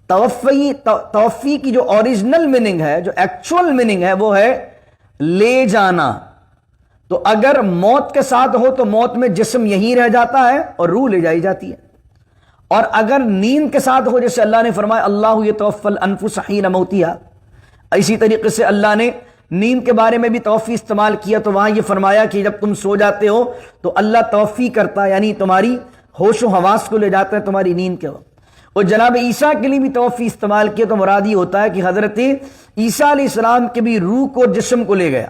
توفی کی جو اوریجنل میننگ ہے، جو ایکچول میننگ ہے، وہ ہے لے جانا۔ تو اگر موت کے ساتھ ہو تو موت میں جسم یہیں رہ جاتا ہے اور روح لے جائی جاتی ہے، اور اگر نیند کے ساتھ ہو جیسے اللہ نے فرمایا اللہ یتوفی الانفس حین موتہا، اسی طریقے سے اللہ نے نیند کے بارے میں بھی توفی استعمال کیا، تو وہاں یہ فرمایا کہ جب تم سو جاتے ہو تو اللہ توفی کرتا ہے، یعنی تمہاری ہوش و حواس کو لے جاتا ہے تمہاری نیند کے وقت۔ اور جناب عیسیٰ کے لیے بھی توفی استعمال کیا تو مراد یہ ہوتا ہے کہ حضرت عیسیٰ علیہ السلام کے بھی روح کو جسم کو لے گیا،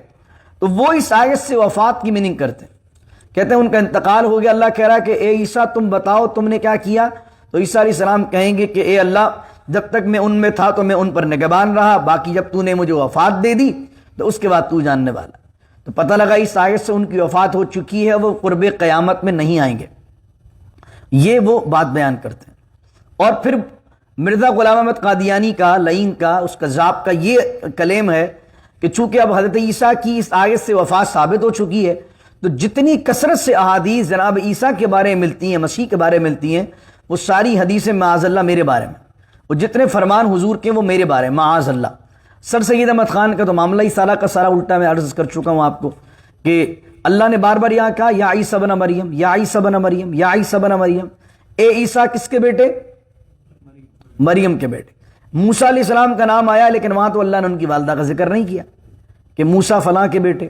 تو وہ اس آیت سے وفات کی میننگ کرتے ہیں، کہتے ہیں ان کا انتقال ہو گیا، اللہ کہہ رہا ہے کہ اے عیسیٰ تم بتاؤ تم نے کیا کیا، تو عیسیٰ علیہ السلام کہیں گے کہ اے اللہ جب تک میں ان میں تھا تو میں ان پر نگہبان رہا، باقی جب تو نے مجھے وفات دے دی تو اس کے بعد تو جاننے والا۔ تو پتہ لگا اس آیت سے ان کی وفات ہو چکی ہے، وہ قرب قیامت میں نہیں آئیں گے، یہ وہ بات بیان کرتے ہیں۔ اور پھر مرزا غلام احمد قادیانی کا، لعین کا، اس کذاب کا یہ کلیم ہے کہ چونکہ اب حضرت عیسیٰ کی اس آیت سے وفات ثابت ہو چکی ہے، تو جتنی کثرت سے احادیث جناب عیسیٰ کے بارے میں ملتی ہیں، مسیح کے بارے میں ملتی ہیں، وہ ساری حدیثیں معاذ اللہ میرے بارے میں، وہ جتنے فرمان حضور کے وہ میرے بارے میں معاذ اللہ۔ سر سید احمد خان کا تو معاملہ ہی سارا کا سارا الٹا میں عرض کر چکا ہوں آپ کو کہ اللہ نے بار بار یہاں کہا یا عیسیٰ ابن مریم، یا عیسیٰ ابن مریم، یا عیسیٰ ابن مریم، اے عیسیٰ کس کے بیٹے؟ مریم کے بیٹے۔ موسیٰ علیہ السلام کا نام آیا لیکن وہاں تو اللہ نے ان کی والدہ کا ذکر نہیں کیا کہ موسیٰ فلاں کے بیٹے۔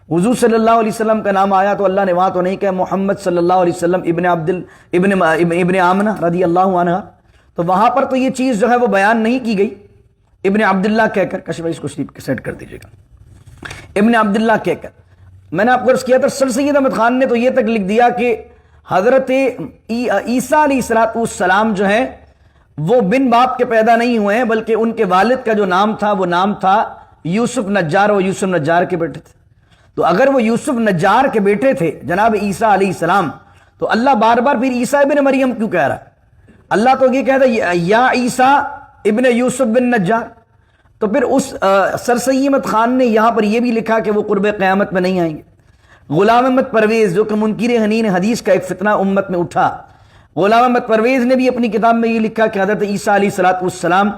حضور صلی اللہ علیہ وسلم کا نام آیا تو اللہ نے وہاں تو نہیں کہا محمد صلی اللہ علیہ وسلم ابن آمنہ رضی اللہ عنہ، تو وہاں پر تو یہ چیز جو ہے وہ بیان نہیں کی گئی۔ ابن عبداللہ کہہ کر، کشف اس کو سیٹ کر دیجیے گا، ابن عبداللہ کہہ کر، میں نے آپ کو عرض کیا تھا سر سید احمد خان نے تو یہ تک لکھ دیا کہ حضرت عیسیٰ علیہ السلام جو ہیں وہ بن باپ کے پیدا نہیں ہوئے ہیں، بلکہ ان کے والد کا جو نام تھا وہ نام تھا یوسف نجار، اور یوسف نجار کے بیٹے تھے۔ تو اگر وہ یوسف نجار کے بیٹے تھے جناب عیسیٰ علیہ السلام، تو اللہ بار بار پھر عیسیٰ ابن مریم کیوں کہہ رہا ہے؟ اللہ تو یہ کہتا ہے یا عیسیٰ ابن یوسف بن نجار۔ تو پھر اس سر سید خان نے یہاں پر یہ بھی لکھا کہ وہ قرب قیامت میں نہیں آئیں گے۔ غلام احمد پرویز جو کہ منکر حنین حدیث کا ایک فتنہ امت میں اٹھا، غلام احمد پرویز نے بھی اپنی کتاب میں یہ لکھا کہ حضرت عیسیٰ علیہ السلام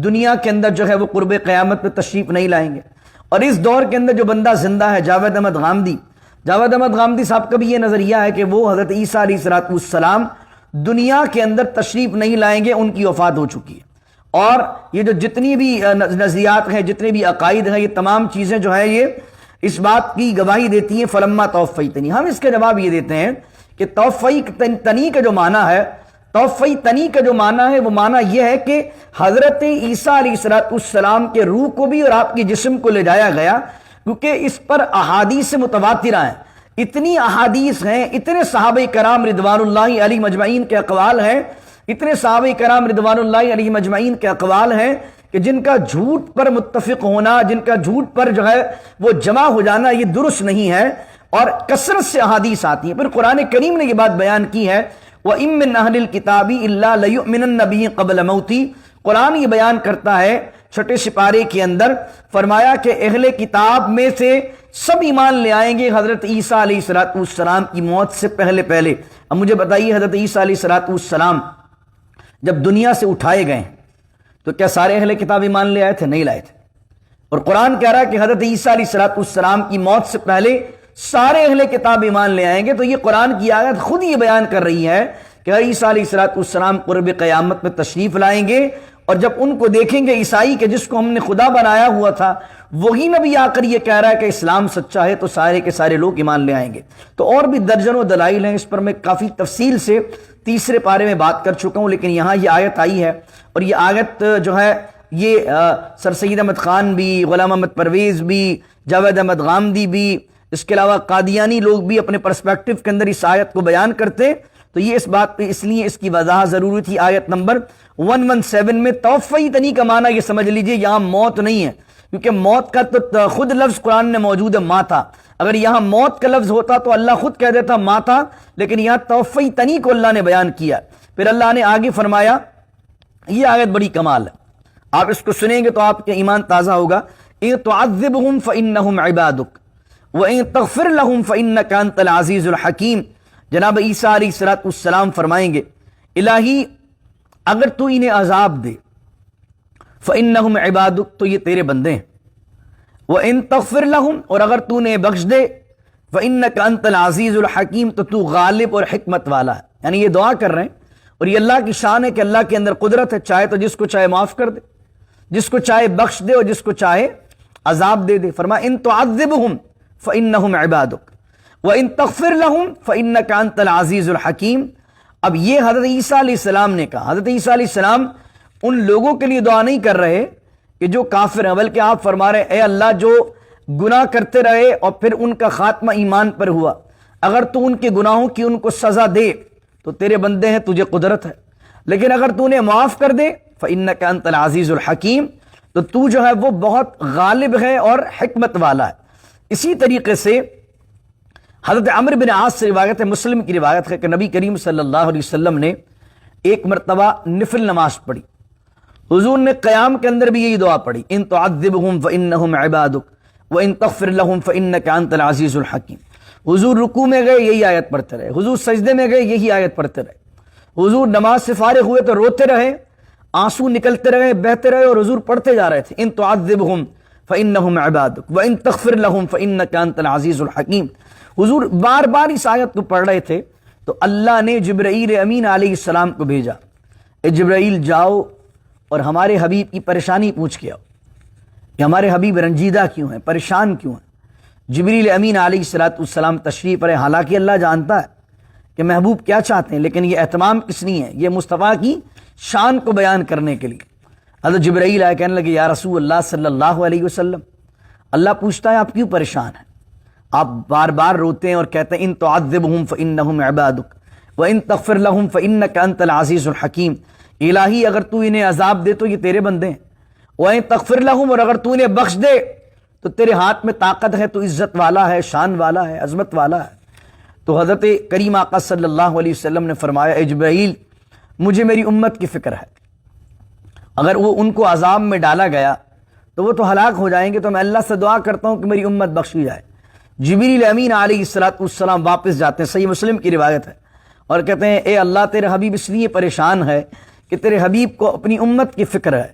دنیا کے اندر جو ہے وہ قرب قیامت میں تشریف نہیں لائیں گے۔ اور اس دور کے اندر جو بندہ زندہ ہے جاوید احمد غامدی، جاوید احمد غامدی صاحب کا بھی یہ نظریہ ہے کہ وہ حضرت عیسیٰ علیہ السلام دنیا کے اندر تشریف نہیں لائیں گے، ان کی وفات ہو چکی ہے۔ اور یہ جو جتنی بھی نظریات ہیں، جتنے بھی عقائد ہیں، یہ تمام چیزیں جو ہے یہ اس بات کی گواہی دیتی ہیں فلما توفیتنی۔ ہم اس کے جواب یہ دیتے ہیں کہ توفیتنی کا جو معنی ہے، توفیتنی کا جو معنی ہے وہ معنی یہ ہے کہ حضرت عیسیٰ علیہ السلام کے روح کو بھی اور آپ کے جسم کو لے جایا گیا، کیونکہ اس پر احادیث متواترہ ہیں، اتنی احادیث ہیں، اتنے صحابہ کرام رضوان اللہ علیہ مجمعین کے اقوال ہیں، اتنے صحابہ کرام رضوان اللہ علیہ مجمعین کے اقوال ہیں کہ جن کا جھوٹ پر متفق ہونا، جن کا جھوٹ پر جو ہے وہ جمع ہو جانا یہ درست نہیں ہے، اور کثرت سے احادیث آتی ہیں۔ پھر قرآن کریم نے یہ بات بیان کی ہے وَإِن مِّنْ أَهْلِ الْكِتَابِ إِلَّا لَيُؤْمِنَنَّ بِهِ قَبْلَ مَوْتِهِ۔ قرآن یہ بیان کرتا ہے چھٹے سپارے کے اندر، فرمایا کہ اہل کتاب میں سے سب ایمان لے آئیں گے حضرت عیسیٰ علیہ السلام کی موت سے پہلے پہلے۔ اب مجھے بتائیے حضرت عیسیٰ علیہ السلام جب دنیا سے اٹھائے گئے تو کیا سارے اہل کتاب ایمان لے آئے تھے؟ نہیں لائے تھے۔ اور قرآن کہہ رہا ہے کہ حضرت عیسیٰ علیہ السلام کی موت سے پہلے سارے اہل کتاب ایمان لے آئیں گے۔ تو یہ قرآن کی آیت خود یہ بیان کر رہی ہے کہ عیسیٰ علیہ السلام قرب قیامت میں تشریف لائیں گے، اور جب ان کو دیکھیں گے عیسائی کہ جس کو ہم نے خدا بنایا ہوا تھا، وہی نبی آ کر یہ کہہ رہا ہے کہ اسلام سچا ہے، تو سارے کے سارے لوگ ایمان لے آئیں گے۔ تو اور بھی درجنوں دلائل ہیں، اس پر میں کافی تفصیل سے تیسرے پارے میں بات کر چکا ہوں، لیکن یہاں یہ آیت آئی ہے، اور یہ آیت جو ہے یہ سر سید احمد خان بھی، غلام احمد پرویز بھی، جاوید احمد غامدی بھی، اس کے علاوہ قادیانی لوگ بھی اپنے پرسپیکٹو کے اندر اس آیت کو بیان کرتے۔ تو یہ اس بات پہ اس لیے اس کی وضاحت ضروری تھی۔ آیت نمبر 117 میں توفیتنی کا معنی یہ سمجھ لیجئے یہاں موت نہیں ہے، کیونکہ موت کا تو خود لفظ قرآن میں موجود ہے ماں تھا۔ اگر یہاں موت کا لفظ ہوتا تو اللہ خود کہہ دیتا ماں تھا، لیکن یہاں توفیتنی کو اللہ نے بیان کیا۔ پھر اللہ نے آگے فرمایا، یہ آیت بڑی کمال ہے، آپ اس کو سنیں گے تو آپ کے ایمان تازہ ہوگا۔ اِن تُعَذِّبْهُمْ فَإِنَّهُمْ عِبَادُكَ وَإِن تَغْفِرْ لَهُمْ فَإِنَّكَ أَنْتَ الْعَزِيزُ الْحَكِيمُ۔ جناب عیسیٰ علیہ السلام فرمائیں گے الہی اگر تو انہیں عذاب دے فَإِنَّهُمْ عِبَادُكَ تو یہ تیرے بندے ہیں، وَإِن تَغْفِرْ لَهُمْ اور اگر تو انہیں بخش دے فَإِنَّكَ أَنْتَ الْعَزِيزُ الْحَكِيمُ تو تو غالب اور حکمت والا ہے۔ یعنی یہ دعا کر رہے ہیں، اور یہ اللہ کی شان ہے کہ اللہ کے اندر قدرت ہے، چاہے تو جس کو چاہے معاف کر دے، جس کو چاہے بخش دے، اور جس کو چاہے عذاب دے دے۔ فرمایا ان تعذبهم فإنهم عبادك وإن تغفر لهم فإنك أنت العزيز الحكيم۔ اب یہ حضرت عیسیٰ علیہ السلام نے کہا، حضرت عیسیٰ علیہ السلام ان لوگوں کے لیے دعا نہیں کر رہے کہ جو کافر ہیں، بلکہ آپ فرما رہے اے اللہ جو گناہ کرتے رہے اور پھر ان کا خاتمہ ایمان پر ہوا، اگر تو ان کے گناہوں کی ان کو سزا دے تو تیرے بندے ہیں، تجھے قدرت ہے، لیکن اگر تو انہیں معاف کر دے فإنك أنت العزيز الحكيم تو تو جو ہے وہ بہت غالب ہے اور حکمت والا ہے۔ اسی طریقے سے حضرت عمرو بن عاص سے روایت ہے، مسلم کی روایت ہے کہ نبی کریم صلی اللہ علیہ وسلم نے ایک مرتبہ نفل نماز پڑھی، حضور نے قیام کے اندر بھی یہی دعا پڑھی ان تعذبهم فإنهم عبادك وإن تغفر لهم فإنك أنت العزيز الحكيم۔ حضور رکوع میں گئے یہی آیت پڑھتے رہے، حضور سجدے میں گئے یہی آیت پڑھتے رہے، حضور نماز سے فارغ ہوئے تو روتے رہے، آنسو نکلتے رہے، بہتے رہے، اور حضور پڑھتے جا رہے تھے ان تعذبهم فإنهم عبادك وإن تغفر لهم فإنك أنت العزيز الحكيم۔ حضور بار بار اس آیت کو پڑھ رہے تھے تو اللہ نے جبرائیل امین علیہ السلام کو بھیجا، اے جبرائیل جاؤ اور ہمارے حبیب کی پریشانی پوچھ کے آؤ کہ ہمارے حبیب رنجیدہ کیوں ہیں، پریشان کیوں ہیں۔ جبریل امین علیہ السلام تشریف رہے، حالانکہ اللہ جانتا ہے کہ محبوب کیا چاہتے ہیں، لیکن یہ اہتمام کس لیے ہے، یہ مصطفیٰ کی شان کو بیان کرنے کے لیے۔ حضرت جبرائیل آئے کہنے لگے یا رسول اللہ صلی اللہ علیہ وسلم، اللہ پوچھتا ہے آپ کیوں پریشان ہیں، آپ بار بار روتے ہیں اور کہتے ہیں ان تعذبهم فإنهم عبادك وإن تغفر لهم فإنك أنت العزيز الحكيم۔ الہی اگر تو انہیں عذاب دے تو یہ تیرے بندے ہیں، وَإِن تَغْفِرْ لَهُمْ، اور اگر تو انہیں بخش دے تو تیرے ہاتھ میں طاقت ہے، تو عزت والا ہے، شان والا ہے، عظمت والا ہے۔ تو حضرت کریم آقا صلی اللہ علیہ وسلم نے فرمایا اے جبرائیل مجھے میری امت کی فکر ہے، اگر وہ ان کو عذاب میں ڈالا گیا تو وہ تو ہلاک ہو جائیں گے، تو میں اللہ سے دعا کرتا ہوں کہ میری امت بخشی جائے۔ جبریل امین علیہ السلام واپس جاتے ہیں، صحیح مسلم کی روایت ہے، اور کہتے ہیں اے اللہ تیرے حبیب اس لیے پریشان ہے کہ تیرے حبیب کو اپنی امت کی فکر ہے۔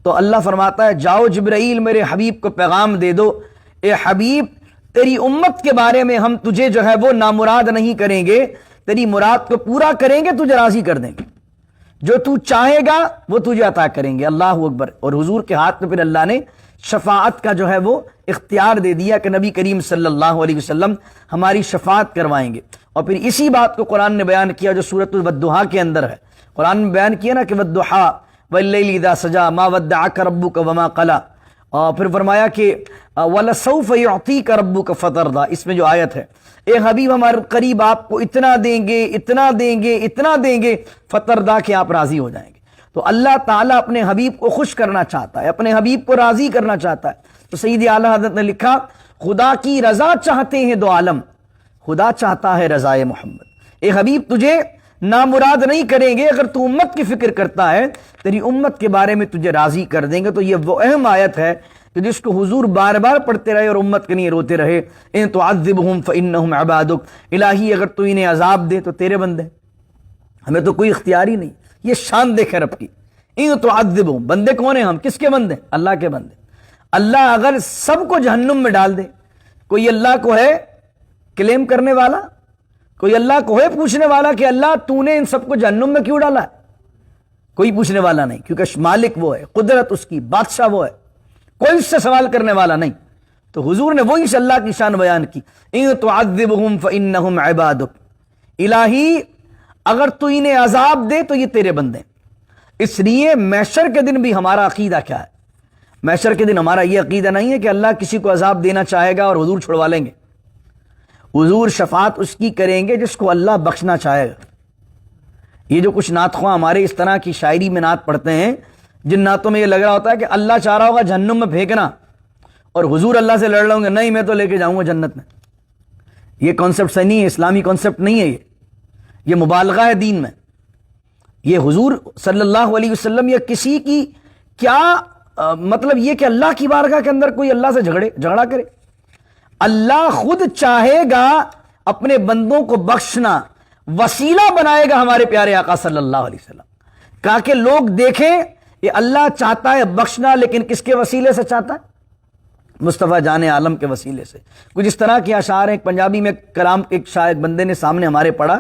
تو اللہ فرماتا ہے جاؤ جبرائیل میرے حبیب کو پیغام دے دو، اے حبیب تیری امت کے بارے میں ہم تجھے جو ہے وہ نامراد نہیں کریں گے، تیری مراد کو پورا کریں گے، تجھے راضی کر دیں گے، جو تو چاہے گا وہ تجھے عطا کریں گے۔ اللہ اکبر۔ اور حضور کے ہاتھ میں پھر اللہ نے شفاعت کا جو ہے وہ اختیار دے دیا کہ نبی کریم صلی اللہ علیہ وسلم ہماری شفاعت کروائیں گے۔ اور پھر اسی بات کو قرآن نے بیان کیا جو سورۃ الودحا کے اندر ہے، قرآن نے بیان کیا نا کہ والضحیٰ واللیل اذا سجا ما ودعک ربک وما قلی، اور پھر فرمایا کہ وَلَسَوْفَ يُعْطِيكَ رَبُّكَ فَتَرْضَىٰ، اس میں جو آیت ہے اے حبیب ہمارے قریب آپ کو اتنا دیں گے، اتنا دیں گے، اتنا دیں گے، فترضیٰ کہ آپ راضی ہو جائیں گے۔ تو اللہ تعالیٰ اپنے حبیب کو خوش کرنا چاہتا ہے، اپنے حبیب کو راضی کرنا چاہتا ہے۔ تو سید اعلیٰ حضرت نے لکھا خدا کی رضا چاہتے ہیں دو عالم، خدا چاہتا ہے رضائے محمد۔ اے حبیب تجھے نامراد نہیں کریں گے، اگر تو امت کی فکر کرتا ہے تیری امت کے بارے میں تجھے راضی کر دیں گے۔ تو یہ وہ اہم آیت ہے کہ جس کو حضور بار بار پڑھتے رہے اور امت کے لیے روتے رہے، ان تعذبہم فانہم عبادک، الہی اگر تو انہیں عذاب دے تو تیرے بندے، ہمیں تو کوئی اختیار ہی نہیں۔ یہ شان دیکھے رب کی، ان تعذبہم، بندے کون ہیں ہم، کس کے بندے؟ اللہ کے بندے۔ اللہ اگر سب کو جہنم میں ڈال دے، کوئی اللہ کو ہے کلیم کرنے والا؟ کوئی اللہ کو ہے پوچھنے والا کہ اللہ تو نے ان سب کو جہنم میں کیوں ڈالا ہے؟ کوئی پوچھنے والا نہیں، کیونکہ مالک وہ ہے، قدرت اس کی، بادشاہ وہ ہے، کوئی اس سے سوال کرنے والا نہیں۔ تو حضور نے وہی اللہ کی شان بیان کی، ان تعذبہم فانہم عبادک، الہی اگر تو انہیں عذاب دے تو یہ تیرے بندے۔ اس لیے محشر کے دن بھی ہمارا عقیدہ کیا ہے؟ محشر کے دن ہمارا یہ عقیدہ نہیں ہے کہ اللہ کسی کو عذاب دینا چاہے گا اور حضور چھڑوا لیں گے۔ حضور شفاعت اس کی کریں گے جس کو اللہ بخشنا چاہے گا۔ یہ جو کچھ نعت خواہ ہمارے اس طرح کی شاعری میں نعت پڑھتے ہیں، جن نعتوں میں یہ لگ رہا ہوتا ہے کہ اللہ چاہ رہا ہوگا جہنم میں پھینکنا اور حضور اللہ سے لڑ رہے ہوں گے، نہیں میں تو لے کے جاؤں گا جنت میں۔ یہ کانسیپٹ صحیح نہیں ہے، اسلامی کانسیپٹ نہیں ہے، یہ مبالغہ ہے دین میں۔ یہ حضور صلی اللہ علیہ وسلم یا کسی کی کیا مطلب یہ کہ اللہ کی بارگاہ کے اندر کوئی اللہ سے جھگڑا کرے؟ اللہ خود چاہے گا اپنے بندوں کو بخشنا، وسیلہ بنائے گا ہمارے پیارے آقا صلی اللہ علیہ وسلم، کہا کہ لوگ دیکھیں یہ اللہ چاہتا ہے بخشنا، لیکن کس کے وسیلے سے چاہتا ہے؟ مصطفیٰ جان عالم کے وسیلے سے۔ کچھ اس طرح کے اشعار ہیں، پنجابی میں کلام ایک شاعر بندے نے سامنے ہمارے پڑھا،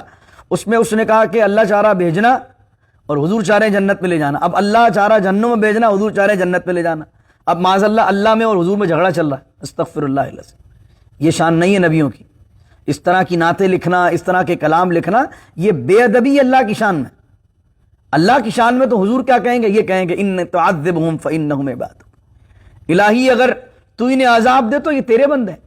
اس میں اس نے کہا کہ اللہ چاہ رہا بھیجنا اور حضور چاہ رہے ہیں جنت میں لے جانا۔ اب اللہ چاہ رہا جہنم میں بھیجنا، حضور چاہ رہے ہیں جنت میں لے جانا۔ اب معاذ اللہ میں اور حضور میں جھگڑا چل رہا ہے، استغفر اللہ العظیم۔ یہ شان نہیں ہے نبیوں کی، اس طرح کی نعتیں لکھنا، اس طرح کے کلام لکھنا، یہ بے ادبی اللہ کی شان میں۔ اللہ کی شان میں تو حضور کیا کہیں گے؟ یہ کہیں گے ان تعذبہم فانہم عبادک، الہی اگر تو انہیں عذاب دے تو یہ تیرے بندے ہیں،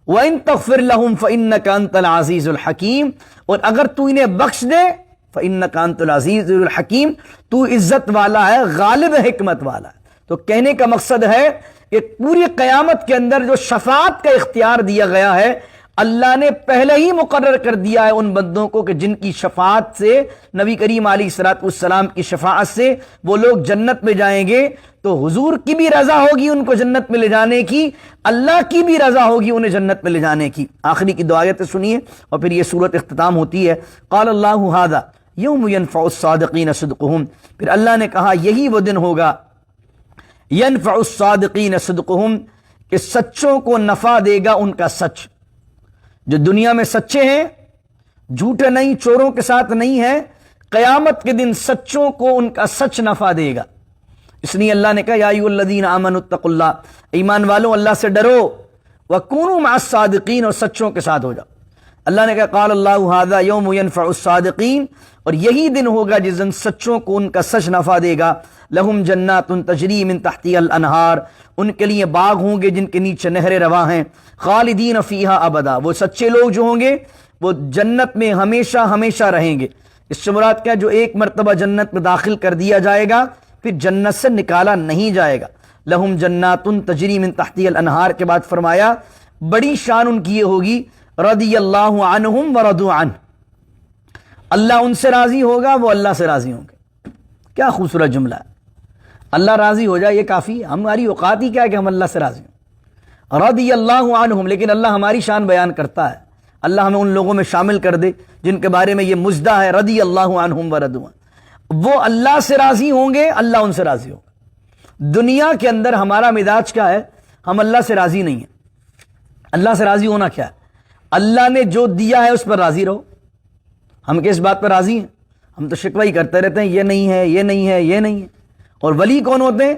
وَإِن تَغْفِرْ لَهُمْ فَإِنَّكَ أَنْتَ الْعَزِيزُ الْحَكِيمُ، اور اگر تو انہیں بخش دے فَإِنَّكَ أَنْتَ الْعَزِيزُ الْحَكِيمُ، تو عزت والا ہے، غالب حکمت والا ہے۔ تو کہنے کا مقصد ہے کہ پوری قیامت کے اندر جو شفاعت کا اختیار دیا گیا ہے، اللہ نے پہلے ہی مقرر کر دیا ہے ان بندوں کو کہ جن کی شفاعت سے، نبی کریم علیہ السلام کی شفاعت سے وہ لوگ جنت میں جائیں گے۔ تو حضور کی بھی رضا ہوگی ان کو جنت میں لے جانے کی، اللہ کی بھی رضا ہوگی انہیں جنت میں لے جانے کی۔ آخری کی دو آیتیں سنیے اور پھر یہ سورت اختتام ہوتی ہے۔ قال اللہ ھذا یوم ینفع الصادقین صدقہم، پھر اللہ نے کہا یہی وہ دن ہوگا، ینفع الصادقین صدقہم، کہ سچوں کو نفع دے گا ان کا سچ۔ جو دنیا میں سچے ہیں، جھوٹے نہیں، چوروں کے ساتھ نہیں ہیں، قیامت کے دن سچوں کو ان کا سچ نفع دے گا۔ اس لیے اللہ نے کہا یا ایھا الذین آمنوا اتقوا اللہ، ایمان والوں اللہ سے ڈرو، وکونوا مع الصادقین، اور سچوں کے ساتھ ہو جاؤ۔ اللہ نے کہا قال اللہ ھذا یوم ینفع الصادقین، اور یہی دن ہوگا جس دن سچوں کو ان کا سچ نفع دے گا۔ لہم جنات تجری من تحتها الانہار، ان کے لیے باغ ہوں گے جن کے نیچے نہریں رواں ہیں، خالدین فیہا ابدا، وہ سچے لوگ جو ہوں گے وہ جنت میں ہمیشہ ہمیشہ رہیں گے۔ اس سے مراد کیا؟ جو ایک مرتبہ جنت میں داخل کر دیا جائے گا پھر جنت سے نکالا نہیں جائے گا. لہم جنات تجری من تحتها الانہار کے بعد فرمایا بڑی شان ان کی یہ ہوگی رضی اللہ عنہم ورضوا عنہ، اللہ ان سے راضی ہوگا، وہ اللہ سے راضی ہوں گے. کیا خوبصورت جملہ ہے. اللہ راضی ہو جائے یہ کافی ہے. ہماری اوقات ہی کیا ہے کہ ہم اللہ سے راضی ہوں. رضی اللہ عنہم، لیکن اللہ ہماری شان بیان کرتا ہے. اللہ ہمیں ان لوگوں میں شامل کر دے جن کے بارے میں یہ مژدہ ہے رضی اللہ عنہم ورضوا عنہ. وہ اللہ سے راضی ہوں گے، اللہ ان سے راضی ہوگا. دنیا کے اندر ہمارا مزاج کیا ہے؟ ہم اللہ سے راضی نہیں ہیں. اللہ سے راضی ہونا کیا ہے؟ اللہ نے جو دیا ہے اس پر راضی رہو. ہم کس بات پر راضی ہیں؟ ہم تو شکوہ ہی کرتے رہتے ہیں یہ نہیں ہے، یہ نہیں ہے، یہ نہیں ہے. اور ولی کون ہوتے ہیں؟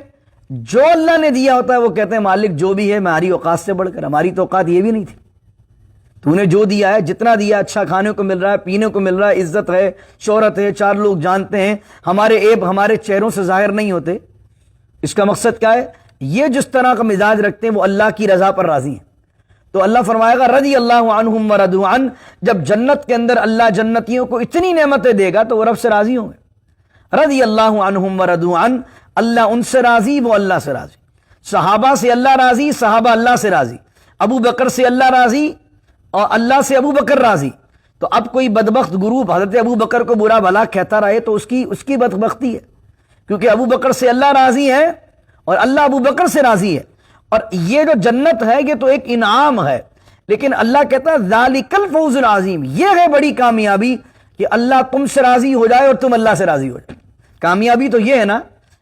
جو اللہ نے دیا ہوتا ہے وہ کہتے ہیں مالک جو بھی ہے ہماری اوقات سے بڑھ کر، ہماری تو اوقات یہ بھی نہیں تھی. تو نے جو دیا ہے، جتنا دیا، اچھا کھانے کو مل رہا ہے، پینے کو مل رہا ہے، عزت ہے، شہرت ہے، چار لوگ جانتے ہیں، ہمارے عیب ہمارے چہروں سے ظاہر نہیں ہوتے. اس کا مقصد کیا ہے؟ یہ جس طرح کا مزاج رکھتے ہیں وہ اللہ کی رضا پر راضی ہیں. تو اللہ فرمائے گا رضی اللہ عنہم ورضوا عنہ، جب جنت کے اندر اللہ جنتیوں کو اتنی نعمتیں دے گا تو وہ رب سے راضی ہوں گے. رضی اللہ عنہم ورضوا عنہ، اللہ ان سے راضی، وہ اللہ سے راضی. صحابہ سے اللہ راضی، صحابہ اللہ سے راضی. ابو بکر سے اللہ راضی اور اللہ سے ابو بکر راضی. تو اب کوئی بدبخت گروپ حضرت ابو بکر کو برا بھلا کہتا رہے تو اس کی بدبختی ہے، کیونکہ ابو بکر سے اللہ راضی ہے اور اللہ ابو بکر سے راضی ہے. اور یہ جو جنت ہے یہ تو ایک انعام ہے، لیکن اللہ کہتا ہے ذالک الفوز العظیم، یہ ہے بڑی کامیابی کہ اللہ تم سے راضی ہو جائے اور تم اللہ سے راضی ہو جائے. کامیابی تو یہ ہے نا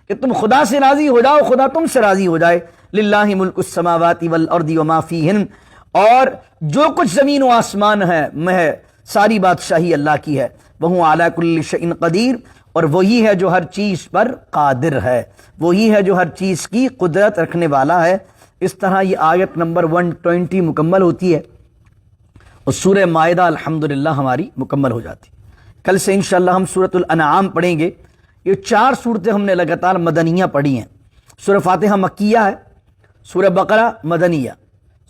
کہ تم خدا سے راضی ہو جاؤ، خدا تم سے راضی ہو جائے. للہ ملک السماوات والارض وما فیہن، اور جو کچھ زمین و آسمان ہے میں ہے ساری بادشاہی اللہ کی ہے. وہو علی کل شیء قدیر، اور وہی ہے جو ہر چیز پر قادر ہے، وہی ہے جو ہر چیز کی قدرت رکھنے والا ہے. اس طرح یہ آیت نمبر 120 مکمل ہوتی ہے اور سورہ مائدہ الحمدللہ ہماری مکمل ہو جاتی. کل سے انشاءاللہ ہم سورۃ الانعام پڑھیں گے. یہ 4 صورتیں ہم نے لگاتار مدنیہ پڑھی ہیں. سورہ فاتحہ مکیہ ہے، سورہ بقرہ مدنیہ،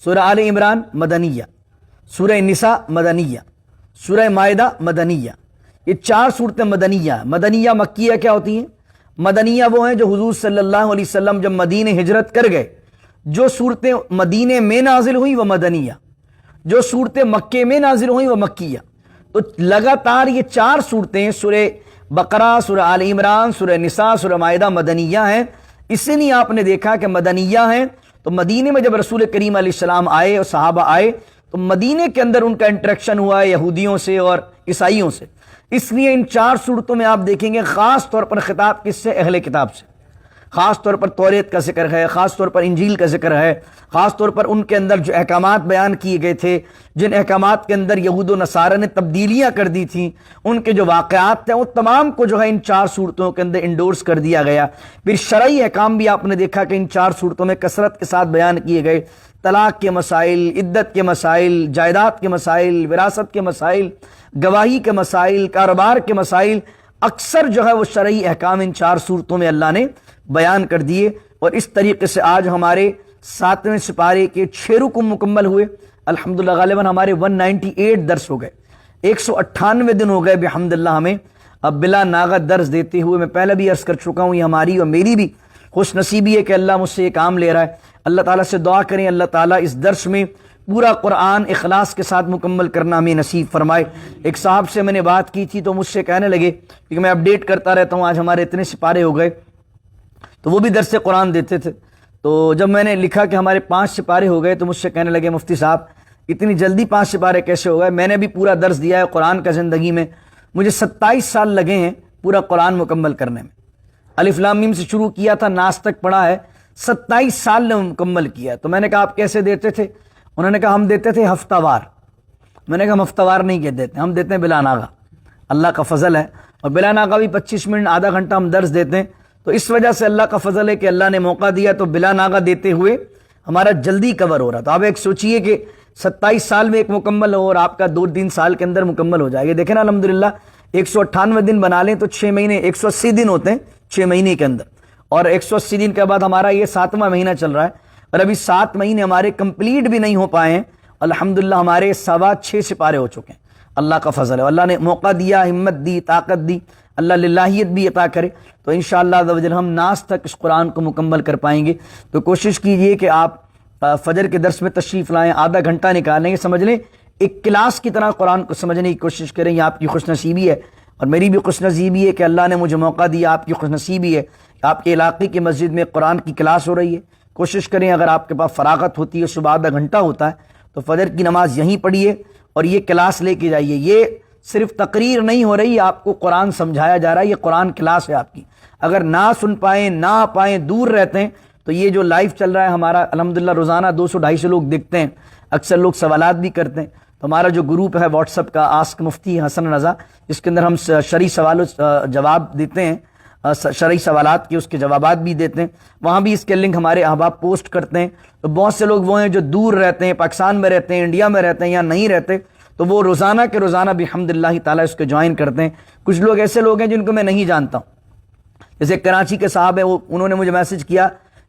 سورہ آل عمران مدنیہ، سورہ نساء مدنیہ، سورہ مائدہ مدنیہ. یہ 4 صورتیں مدنیہ ہیں. مدنیہ مکیہ کیا ہوتی ہیں؟ مدنیہ وہ ہیں جو حضور صلی اللہ علیہ وسلم جب مدینہ ہجرت کر گئے، جو صورتیں مدینہ میں نازل ہوئی وہ مدنیہ، جو صورتیں مکے میں نازل ہوئی وہ مکیہ. تو لگاتار یہ 4 صورتیں سورہ بقرہ، سورہ آل عمران، سورہ نساء، سورہ مائدہ مدنیہ ہیں. اسی لیے آپ نے دیکھا کہ مدنیہ ہیں. تو مدینے میں جب رسول کریم علیہ السلام آئے اور صحابہ آئے تو مدینے کے اندر ان کا انٹریکشن ہوا ہے یہودیوں سے اور عیسائیوں سے. اس لیے ان 4 صورتوں میں آپ دیکھیں گے خاص طور پر خطاب کس سے؟ اہل کتاب سے. خاص طور پر توریت کا ذکر ہے، خاص طور پر انجیل کا ذکر ہے، خاص طور پر ان کے اندر جو احکامات بیان کیے گئے تھے، جن احکامات کے اندر یہود و نصارہ نے تبدیلیاں کر دی تھیں، ان کے جو واقعات تھے وہ تمام کو جو ہے ان 4 صورتوں کے اندر انڈورس کر دیا گیا. پھر شرعی احکام بھی آپ نے دیکھا کہ ان 4 صورتوں میں کثرت کے ساتھ بیان کیے گئے. طلاق کے مسائل، عدت کے مسائل، جائیداد کے مسائل، وراثت کے مسائل، گواہی کے مسائل، کاروبار کے مسائل، اکثر جو ہے وہ شرعی احکام ان 4 صورتوں میں اللہ نے بیان کر دیے. اور اس طریقے سے آج ہمارے 7ویں سپارے کے 6 رکوع مکمل ہوئے الحمدللہ. غالباً ہمارے 198 درس ہو گئے، 198 دن ہو گئے بحمدللہ ہمیں اب بلا ناغہ درس دیتے ہوئے. میں پہلے بھی عرض کر چکا ہوں یہ ہماری اور میری بھی خوش نصیبی ہے کہ اللہ مجھ سے یہ کام لے رہا ہے. اللہ تعالیٰ سے دعا کریں اللہ تعالیٰ اس درس میں پورا قرآن اخلاص کے ساتھ مکمل کرنا ہمیں نصیب فرمائے. ایک صاحب سے میں نے بات کی تھی تو مجھ سے کہنے لگے کہ میں اپڈیٹ کرتا رہتا ہوں، آج ہمارے اتنے سپارے ہو گئے، تو وہ بھی درس قرآن دیتے تھے. تو جب میں نے لکھا کہ ہمارے 5 سپارے ہو گئے تو مجھ سے کہنے لگے مفتی صاحب اتنی جلدی 5 سپارے کیسے ہو گئے؟ میں نے بھی پورا درس دیا ہے قرآن کا زندگی میں، مجھے 27 سال لگے ہیں پورا قرآن مکمل کرنے میں. الف لام میم سے شروع کیا تھا، ناس تک پڑھا ہے، 27 سال نے مکمل کیا. تو میں نے کہا آپ کیسے دیتے تھے؟ انہوں نے کہا ہم دیتے تھے ہفتہ وار. میں نے کہا ہم ہفتہ وار نہیں کہ دیتے، ہم دیتے ہیں بلا ناغہ. اللہ کا فضل ہے، اور بلا ناغہ بھی 25 منٹ آدھا گھنٹہ ہم درس دیتے ہیں. تو اس وجہ سے اللہ کا فضل ہے کہ اللہ نے موقع دیا تو بلا ناغہ دیتے ہوئے ہمارا جلدی کور ہو رہا. تو آپ ایک سوچئے کہ 27 سال میں ایک مکمل ہو اور آپ کا 2-3 سال کے اندر مکمل ہو جائے گا. دیکھیں نا الحمدللہ 198 دن بنا لیں تو 6 مہینے 180 دن ہوتے ہیں 6 مہینے کے اندر، اور 180 دن کے بعد ہمارا یہ 7واں مہینہ چل رہا ہے اور ابھی 7 مہینے ہمارے کمپلیٹ بھی نہیں ہو پائے ہیں. الحمدللہ ہمارے 6.25 سپارے ہو چکے ہیں. اللہ کا فضل ہے. اللہ نے موقع دیا, ہمت دی, طاقت دی, اللہ للہیت بھی عطا کرے تو انشاءاللہ عز و جل ہم ناس تک اس قرآن کو مکمل کر پائیں گے. تو کوشش کیجئے کہ آپ فجر کے درس میں تشریف لائیں, آدھا گھنٹہ نکالیں, یہ سمجھ لیں ایک کلاس کی طرح قرآن کو سمجھنے کی کوشش کریں. یہ آپ کی خوش نصیبی ہے اور میری بھی خوش نصیبی ہے کہ اللہ نے مجھے موقع دیا. آپ کی خوش نصیبی ہے کہ آپ کے علاقے کی مسجد میں قرآن کی کلاس ہو رہی ہے. کوشش کریں اگر آپ کے پاس فراغت ہوتی ہے, صبح آدھا گھنٹہ ہوتا ہے تو فجر کی نماز یہیں پڑھیے اور یہ کلاس لے کے جائیے. یہ صرف تقریر نہیں ہو رہی, آپ کو قرآن سمجھایا جا رہا ہے, یہ قرآن کلاس ہے آپ کی. اگر نہ سن پائیں, نہ آ پائیں, دور رہتے ہیں تو یہ جو لائیو چل رہا ہے ہمارا الحمدللہ روزانہ 200-250 لوگ دیکھتے ہیں, اکثر لوگ سوالات بھی کرتے ہیں. تو ہمارا جو گروپ ہے واٹس ایپ کا آسک مفتی حسن رضا, اس کے اندر ہم شرعی سوالوں جواب دیتے ہیں, شرعی سوالات کے اس کے جوابات بھی دیتے ہیں. وہاں بھی اس کے لنک ہمارے احباب پوسٹ کرتے ہیں. تو بہت سے لوگ وہ ہیں جو دور رہتے ہیں, پاکستان میں رہتے ہیں, انڈیا میں رہتے ہیں یا نہیں رہتے, تو وہ روزانہ کے روزانہ بحمداللہ تعالیٰ اس کو جوائن کرتے ہیں. کچھ لوگ ایسے لوگ ہیں جن کو میں نہیں جانتا ہوں, جیسے کراچی کے صاحب ہیں, انہوں نے مجھے میسج کیا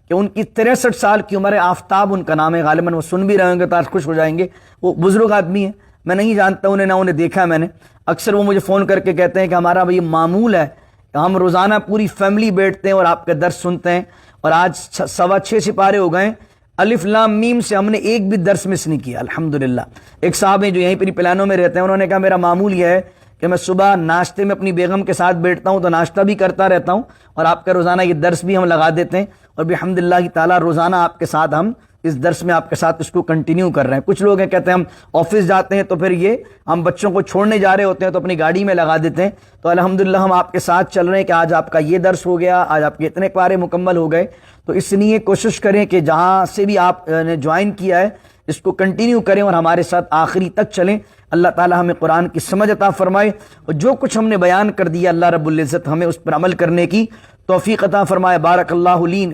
کہ ان کی 63 سال کی عمر ہے, آفتاب ان کا نام ہے, غالباً وہ سن بھی رہے ہوں گے تو آج خوش ہو جائیں گے. وہ بزرگ آدمی ہیں, میں نہیں جانتا انہیں, نہ انہیں دیکھا ہے میں نے. اکثر وہ مجھے فون کر کے کہتے ہیں کہ ہمارا یہ معمول ہے, ہم روزانہ پوری فیملی بیٹھتے ہیں اور آپ کا درس سنتے ہیں, اور آج 6.25 سپارے ہو گئے, الف لام میم سے ہم نے ایک بھی درس مس نہیں کیا الحمدللہ. ایک صاحب ہیں جو یہیں پہ پلانوں میں رہتے ہیں, انہوں نے کہا میرا معمول یہ ہے کہ میں صبح ناشتے میں اپنی بیگم کے ساتھ بیٹھتا ہوں تو ناشتہ بھی کرتا رہتا ہوں, اور آپ کا روزانہ یہ درس بھی ہم لگا دیتے ہیں, اور بحمداللہ تعالیٰ روزانہ آپ کے ساتھ ہم اس درس میں آپ کے ساتھ اس کو کنٹینیو کر رہے ہیں. کچھ لوگ ہیں کہتے ہیں ہم آفس جاتے ہیں تو پھر یہ ہم بچوں کو چھوڑنے جا رہے ہوتے ہیں تو اپنی گاڑی میں لگا دیتے ہیں. تو الحمدللہ ہم آپ کے ساتھ چل رہے ہیں کہ آج آپ کا یہ درس ہو گیا, آج آپ کے اتنے پارے مکمل ہو گئے. تو اس لیے کوشش کریں کہ جہاں سے بھی آپ نے جوائن کیا ہے اس کو کنٹینیو کریں اور ہمارے ساتھ آخری تک چلیں. اللہ تعالی ہمیں قرآن کی سمجھ عطا فرمائے, اور جو کچھ ہم نے بیان کر دیا اللہ رب العزت ہمیں اس پر عمل کرنے کی توفیق عطا فرمائے. بارک اللہ لی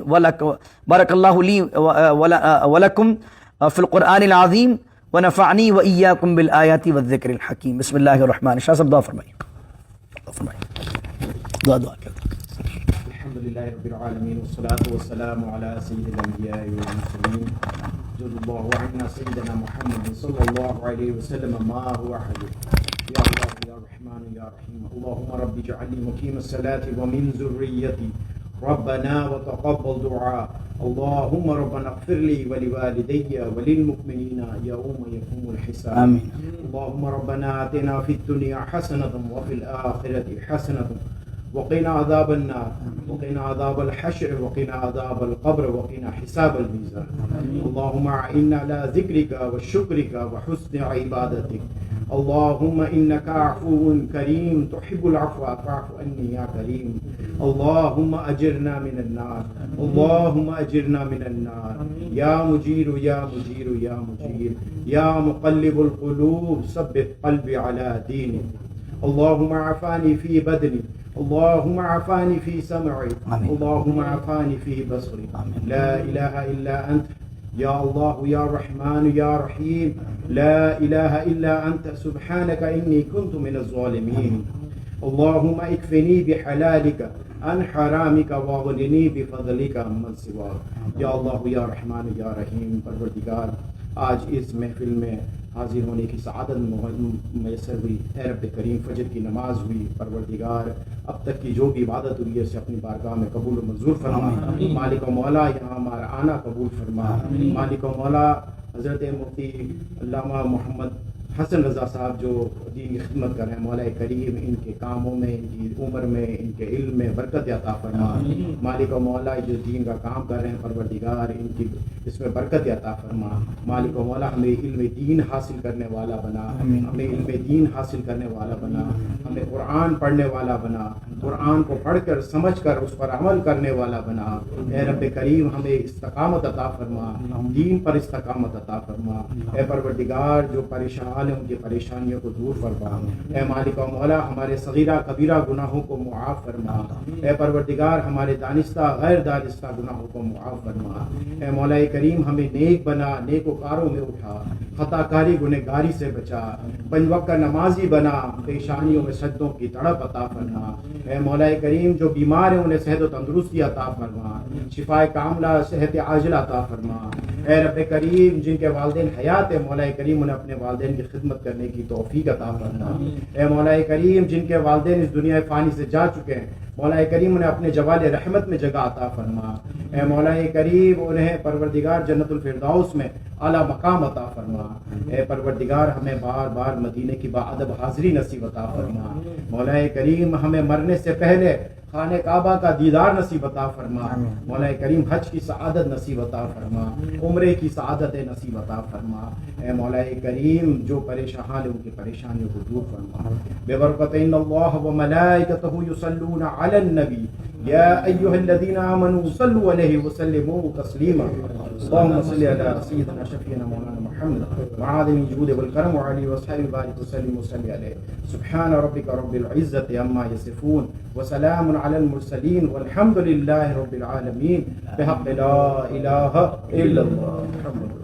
ولکم فی القرآن العظیم ونفعنی وإیاکم بالآیات والذکر الحکیم. بسم اللہ الرحمن. شاہ صاحب دعا فرمائیے. دعا الحمدللہ رب العالمین والصلاة والسلام علی سید الانبیاء والمرسلین جزا اللہ عنا سیدنا محمد صلی اللہ علیہ وسلم ما هو احد. یا اللہ یا رحمان یا رحیم. اللہم رب اجعلنی مقیم الصلاة ومن ذریتی ربنا وتقبل دعاء. اللهم ربنا اغفر لي ولوالدي وللمؤمنين يوم يقوم الحساب. آمين. اللهم ربنا آتنا في الدنيا حسنة وفي الآخرة حسنة وقنا عذاب النار وقنا عذاب الحشر وقنا عذاب القبر وقنا حساب الميزان. اللهم أعنا على ذكرك وشكرك وحسن عبادتك. اللهم إنك عفو كريم تحب العفو فاعف عني يا كريم. اللهم أجرنا من النار. اللهم أجرنا من النار. يا مجير يا مجير يا مجير يا مقلب القلوب ثبت قلبي على دينك. اللهم عافاني في بدني. اللهم عافاني في سمعي. اللهم عافاني في بصري. لا إله إلا أنت يا الله يا رحمن يا رحيم. لا إله إلا أنت سبحانك إني كنت من الظالمين. اللهم اكفني بحلالك عن حرامك واغنني بفضلك عمن سواك. یا اللہ یا رحمان یا رحیم. پروردگار آج اس محفل میں حاضر ہونے کی سعادت میسر ہوئی. اے رب کریم فجر کی نماز ہوئی. پروردگار اب تک کی جو بھی عبادت ہوئی ہے اسے اپنی بارگاہ میں قبول و منظور فرما. مالک و مولا یہاں ہمارا آنا قبول فرما. مالک و مولا حضرت مفتی علامہ محمد حسن رضا صاحب جو دین کی خدمت کر رہے ہیں, مولا کریم ان کے کاموں میں, ان کی عمر میں, ان کے علم میں برکت عطا فرما. مالک و مولا جو دین کا کام کر رہے ہیں پروردگار ان کی اس میں برکت عطا فرما. مالک و مولا ہمیں علم دین حاصل کرنے والا بنا. ہمیں علم دین حاصل کرنے والا بنا. ہمیں قرآن پڑھنے والا بنا. قرآن کو پڑھ کر سمجھ کر اس پر عمل کرنے والا بنا. اے رب کریم ہمیں استقامت عطا فرما. دین پر استقامت عطا فرما. اے پروردگار جو پریشان ان کی پریشانیوں کو دور فرما. اے مالک و مولا ہمارے صغیرہ کبیرہ گناہوں کو معاف فرما. اے پروردگار ہمارے دانستہ غیر دانستہ گناہوں کو معاف فرما. اے مولا کریم ہمیں نیک بنا, نیک وکاروں میں اٹھا. خطا کاری گنہگاری سے بچا، پنج وقت نمازی بنا، پیشانیوں میں سجدوں کی تڑپ عطا فرما۔ اے مولا کریم جو بیمار ہیں انہیں صحت و تندرستی عطا فرما، شفائے کاملہ صحت عاجلہ عطا فرما۔ اے رب کریم جن کے والدین حیات ہے مولا کریم انہیں اپنے والدین کی خدمت کرنے کی توفیق عطا فرما۔ اے مولا کریم جن کے والدین اس دنیا فانی سے جا چکے ہیں مولا کریم انہیں اپنے جوال رحمت میں جگہ عطا فرما۔ اے مولا کریم انہیں پروردگار جنت الفردوس میں اعلیٰ مقام عطا فرما۔ اے پروردگار ہمیں بار بار مدینے کی باادب حاضری نصیب عطا فرما۔ مولا کریم ہمیں مرنے سے پہلے خانہ کعبہ کا دیدار نصیب عطا فرما۔ مولا کریم حج کی سعادت نصیب عطا فرما، عمرے کی سعادت نصیب عطا فرما۔ اے مولا کریم جو پریشان ہیں ان کی پریشانیوں کو دور فرما۔ ببرکت ان اللہ وملائکتہ یصلون علی النبی یا ایھا الذین آمنوا صلوا علیہ وسلموا تسلیما۔ اللهم صل علی سیدنا شفیعنا مولانا محمد معادن الجود والکرم وعلی وصحبہ بارک وسلم وصلی علیہ۔ سبحان ربک رب العزۃ عما یصفون وسلام علی المرسلین والحمد للہ رب العالمین بحق لا الہ الا اللہ محمد۔